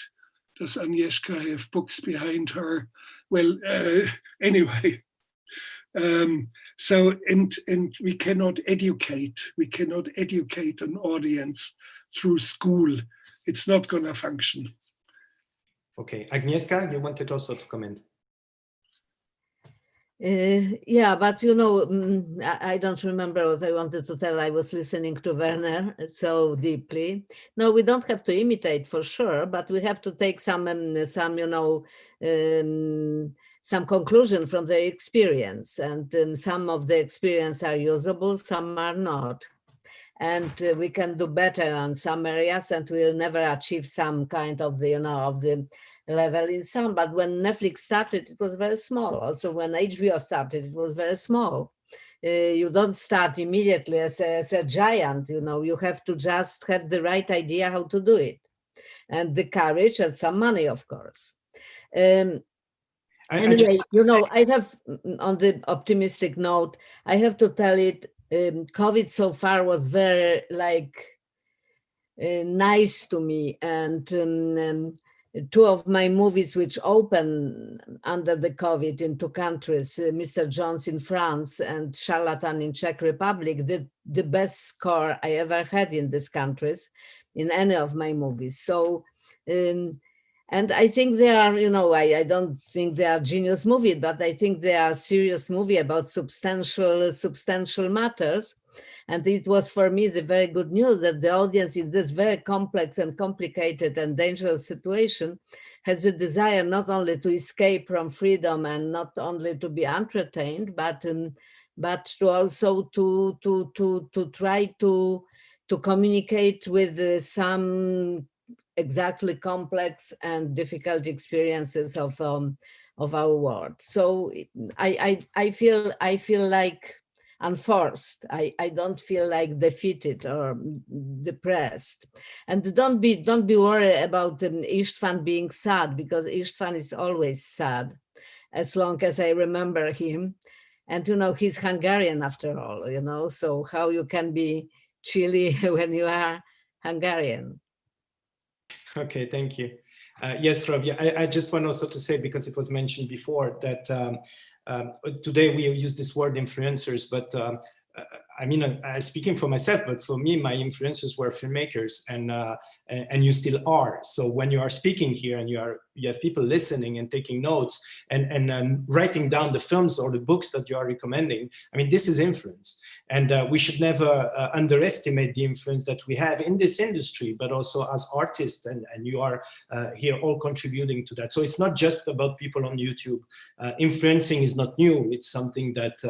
S5: Does Agnieszka have books behind her? Well, anyway. So we cannot educate. We cannot educate an audience through school. It's not going to function.
S3: Okay, Agnieszka, you wanted also to comment.
S4: Yeah, but you know, I don't remember what I wanted to tell. I was listening to Werner so deeply. No, we don't have to imitate for sure, but we have to take some you know, some conclusion from their experience, and some of the experience are usable, some are not. And we can do better on some areas, and we'll never achieve some kind of the, you know, of the level in some. But when Netflix started, it was very small. Also, when HBO started, it was very small. You don't start immediately as a giant. You know, you have to just have the right idea how to do it, and the courage and some money, of course. Anyway, you know, I have, on the optimistic note, I have to tell it. COVID so far was very nice to me, and two of my movies which open under the COVID in two countries, Mr. Jones in France and Charlatan in Czech Republic, did the best score I ever had in these countries in any of my movies. So, and I think they are, you know, I don't think they are genius movies, but I think they are serious movie about substantial matters. And it was for me the very good news that the audience in this very complex and complicated and dangerous situation has a desire not only to escape from freedom and not only to be entertained, but to also to try to communicate with some exactly complex and difficult experiences of our world. So I feel like unforced. I don't feel like defeated or depressed. And don't be worried about István being sad, because István is always sad as long as I remember him. And you know, he's Hungarian after all, you know, so how you can be chilly when you are Hungarian.
S3: Okay, thank you. Yes, Hrvoje, I just want also to say, because it was mentioned before, that today we use this word influencers, but I mean, speaking for myself, but for me, my influencers were filmmakers, and you still are. So when you are speaking here and you have people listening and taking notes and writing down the films or the books that you are recommending, I mean, this is influence. And we should never underestimate the influence that we have in this industry, but also as artists, and you are here all contributing to that. So it's not just about people on YouTube. Influencing is not new. It's something that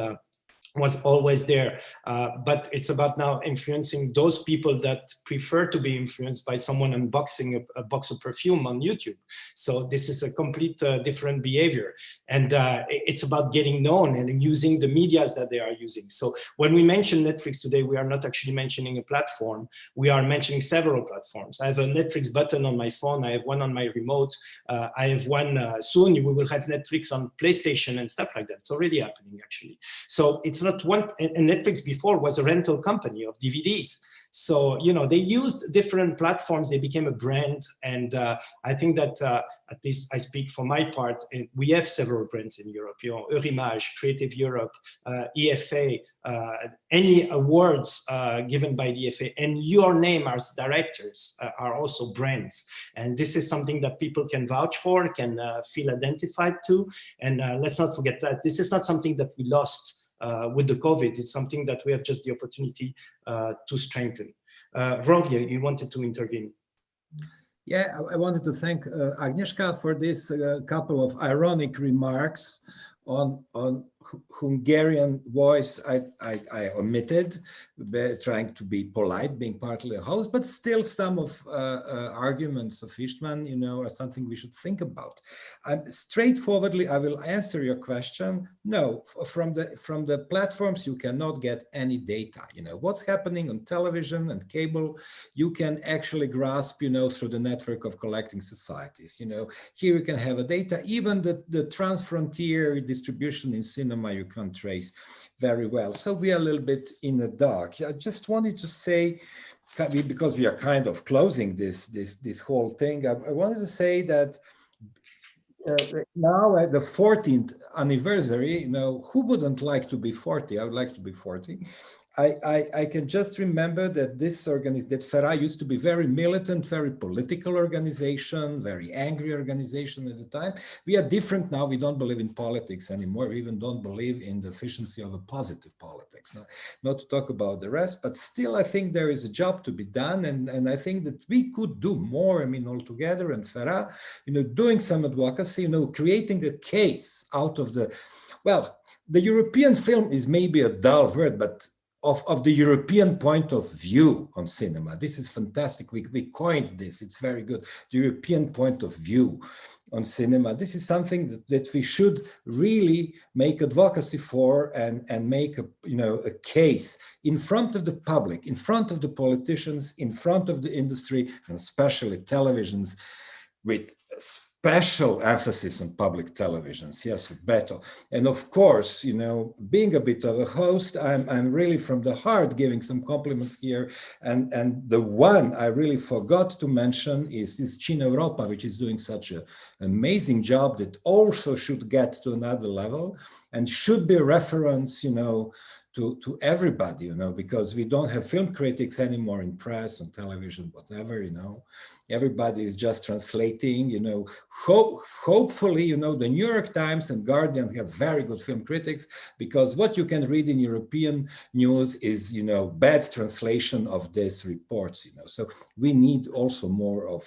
S3: was always there, but it's about now influencing those people that prefer to be influenced by someone unboxing a box of perfume on YouTube. So this is a complete different behavior, and it's about getting known and using the medias that they are using. So when we mention Netflix today, we are not actually mentioning a platform, we are mentioning several platforms. I have a Netflix button on my phone, I have one on my remote, I have one soon, we will have Netflix on PlayStation and stuff like that. It's already happening actually. So it's not one, and Netflix before was a rental company of DVDs. So, you know, they used different platforms, they became a brand. And I think that, at least I speak for my part, we have several brands in Europe, you know, Eurimages, Creative Europe, EFA, any awards given by the EFA, and your name as directors are also brands. And this is something that people can vouch for, can feel identified to. And let's not forget that this is not something that we lost with the COVID. It's something that we have just the opportunity to strengthen. Hrvoje, you wanted to intervene.
S8: Yeah, I wanted to thank Agnieszka for this couple of ironic remarks on Hungarian voice I omitted, trying to be polite, being partly a host, but still some of arguments of István, you know, are something we should think about. Straightforwardly, I will answer your question. No, from the platforms you cannot get any data. You know, what's happening on television and cable, you can actually grasp, you know, through the network of collecting societies. You know, here you can have a data, even the transfrontier distribution in cinema you can trace very well. So we are a little bit in the dark. I just wanted to say, because we are kind of closing this whole thing, I wanted to say that now at the 14th anniversary, you know, who wouldn't like to be 40? I would like to be 40. I can just remember that that FERA used to be very militant, very political organization, very angry organization at the time. We are different now. We don't believe in politics anymore. We even don't believe in the efficiency of a positive politics. Now, not to talk about the rest, but still I think there is a job to be done. And I think that we could do more, I mean, altogether, and FERA, you know, doing some advocacy, you know, creating a case out of the European film is maybe a dull word, but of the European point of view on cinema. This is fantastic. We coined this. It's very good. The European point of view on cinema. This is something that we should really make advocacy for and make a case in front of the public, in front of the politicians, in front of the industry, and especially televisions, with special emphasis on public televisions. Yes, Roberto. And of course, you know, being a bit of a host, I'm really from the heart giving some compliments here. And the one I really forgot to mention is Cineuropa, which is doing such an amazing job that also should get to another level and should be a reference, you know, to everybody, you know, because we don't have film critics anymore in press, on television, whatever, you know. Everybody is just translating, you know. Hopefully, you know, the New York Times and Guardian have very good film critics, because what you can read in European news is, you know, bad translation of these reports, you know. So we need also more of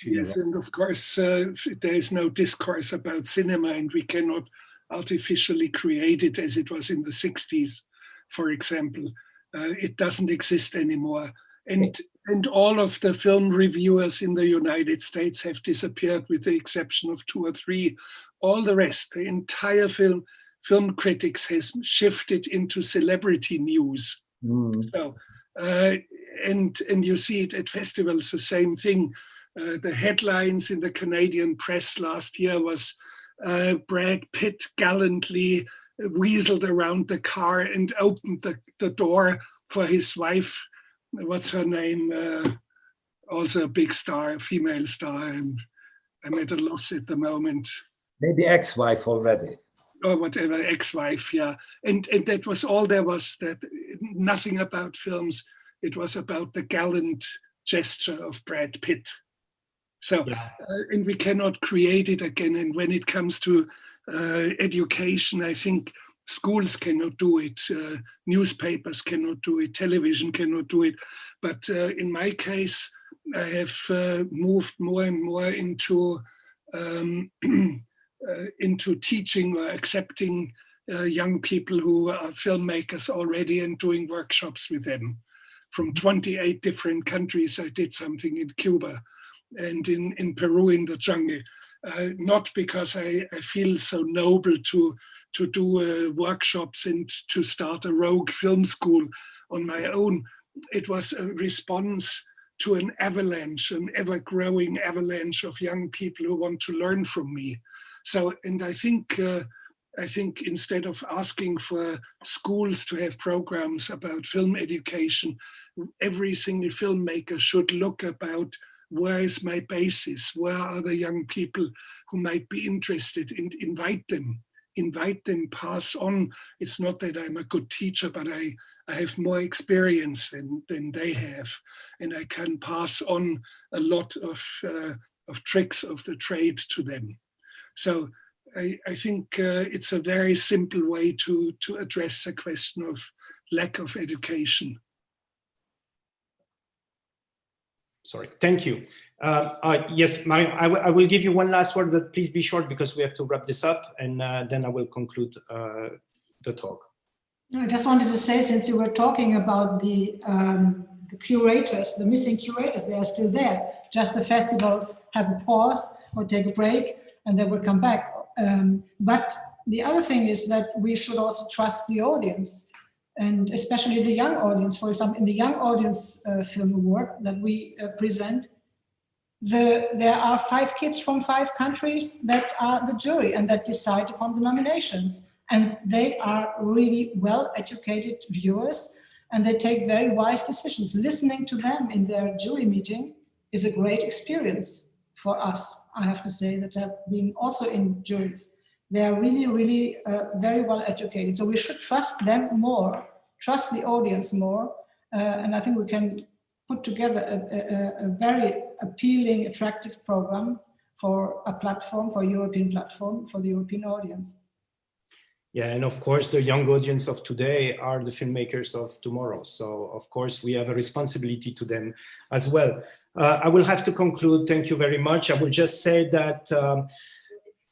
S5: Yes, and of course, there is no discourse about cinema, and we cannot artificially create it as it was in the 60s, for example. It doesn't exist anymore. And all of the film reviewers in the United States have disappeared, with the exception of 2 or 3. All the rest, the entire film critics has shifted into celebrity news. So, and you see it at festivals, the same thing. The headlines in the Canadian press last year was Brad Pitt gallantly weaseled around the car and opened the door for his wife. What's her name? Also a big star, a female star. And I'm at a loss at the moment.
S8: Maybe ex-wife already.
S5: Or whatever, ex-wife, yeah. And that was all there was, that nothing about films. It was about the gallant gesture of Brad Pitt. So, yeah. And we cannot create it again. And when it comes to education, I think schools cannot do it, newspapers cannot do it, television cannot do it. But in my case, I have moved more and more into teaching or accepting young people who are filmmakers already and doing workshops with them. From 28 different countries, I did something in Cuba and in Peru in the jungle. Not because I feel so noble to do workshops and to start a rogue film school on my own. It was a response to an avalanche, an ever-growing avalanche of young people who want to learn from me. So, and I think instead of asking for schools to have programs about film education, every single filmmaker should look about, where is my basis? Where are the young people who might be interested? And invite them, pass on. It's not that I'm a good teacher, but I have more experience than they have. And I can pass on a lot of tricks of the trade to them. So I think it's a very simple way to address the question of lack of education.
S3: Sorry, thank you. Yes, Marion, I will give you one last word, but please be short because we have to wrap this up, and then I will conclude the talk.
S6: I just wanted to say, since you were talking about the curators, the missing curators, they are still there. Just the festivals have a pause or take a break, and they will come back. But the other thing is that we should also trust the audience, and especially the young audience. For example, in the Young Audience Film Award that we present, there are 5 kids from 5 countries that are the jury and that decide upon the nominations. And they are really well-educated viewers, and they take very wise decisions. Listening to them in their jury meeting is a great experience for us. I have to say that I've been also in juries. They are really, really very well-educated. So we should trust them more, trust the audience more, and I think we can put together a very appealing, attractive program for a platform, for a European platform, for the European audience.
S3: Yeah, and of course, the young audience of today are the filmmakers of tomorrow. So, of course, we have a responsibility to them as well. I will have to conclude. Thank you very much. I will just say that,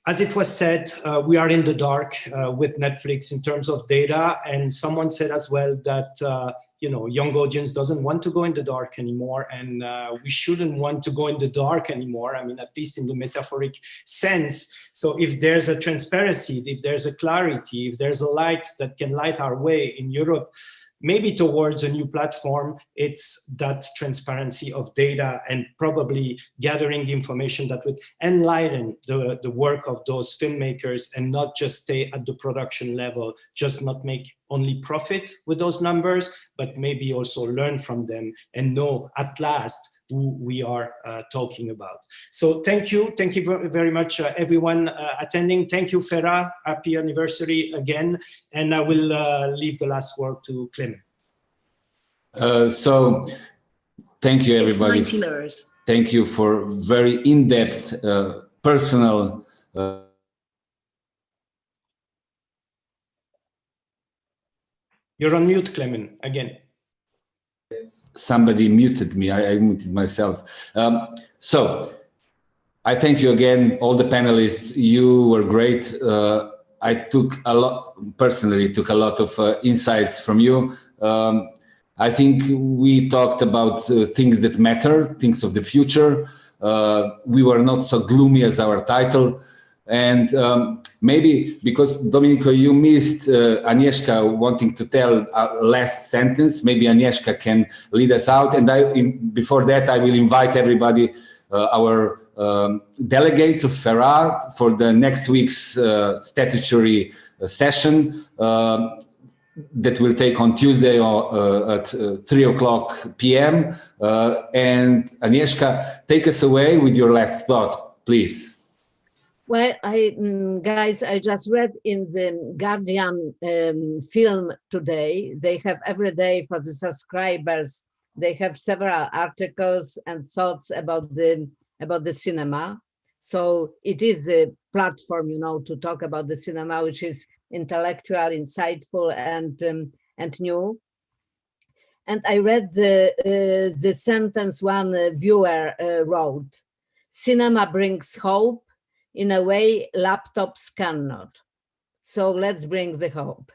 S3: as it was said, we are in the dark with Netflix in terms of data. And someone said as well that, you know, young audience doesn't want to go in the dark anymore, and we shouldn't want to go in the dark anymore. I mean, at least in the metaphoric sense. So if there's a transparency, if there's a clarity, if there's a light that can light our way in Europe, maybe towards a new platform, it's that transparency of data and probably gathering the information that would enlighten the work of those filmmakers and not just stay at the production level, just not make only profit with those numbers, but maybe also learn from them and know at last who we are talking about. So thank you very much everyone attending. Thank you, FERA, happy anniversary again. And I will leave the last word to Clement.
S1: So thank you everybody.
S9: It's 19 hours.
S1: Thank you for very in-depth, personal
S3: You're on mute, Clement, again.
S1: Somebody muted me, I muted myself. So I thank you again, all the panelists. You were great. I personally took a lot of insights from you. I think we talked about things that matter, things of the future. We were not so gloomy as our title. And maybe because, Domenico, you missed Agnieszka wanting to tell a last sentence, maybe Agnieszka can lead us out. And before that, I will invite everybody, our delegates of FERA, for the next week's statutory session that will take on Tuesday at 3:00 p.m. And Agnieszka, take us away with your last thought, please.
S4: Well, guys, I just read in the Guardian film today, they have every day for the subscribers, they have several articles and thoughts about the cinema. So it is a platform, you know, to talk about the cinema, which is intellectual, insightful, and new. And I read the sentence one viewer wrote: "Cinema brings hope in a way laptops cannot." So let's bring the hope.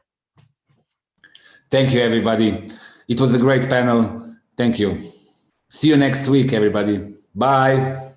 S1: Thank you, everybody. It was a great panel. Thank you. See you next week, everybody. Bye.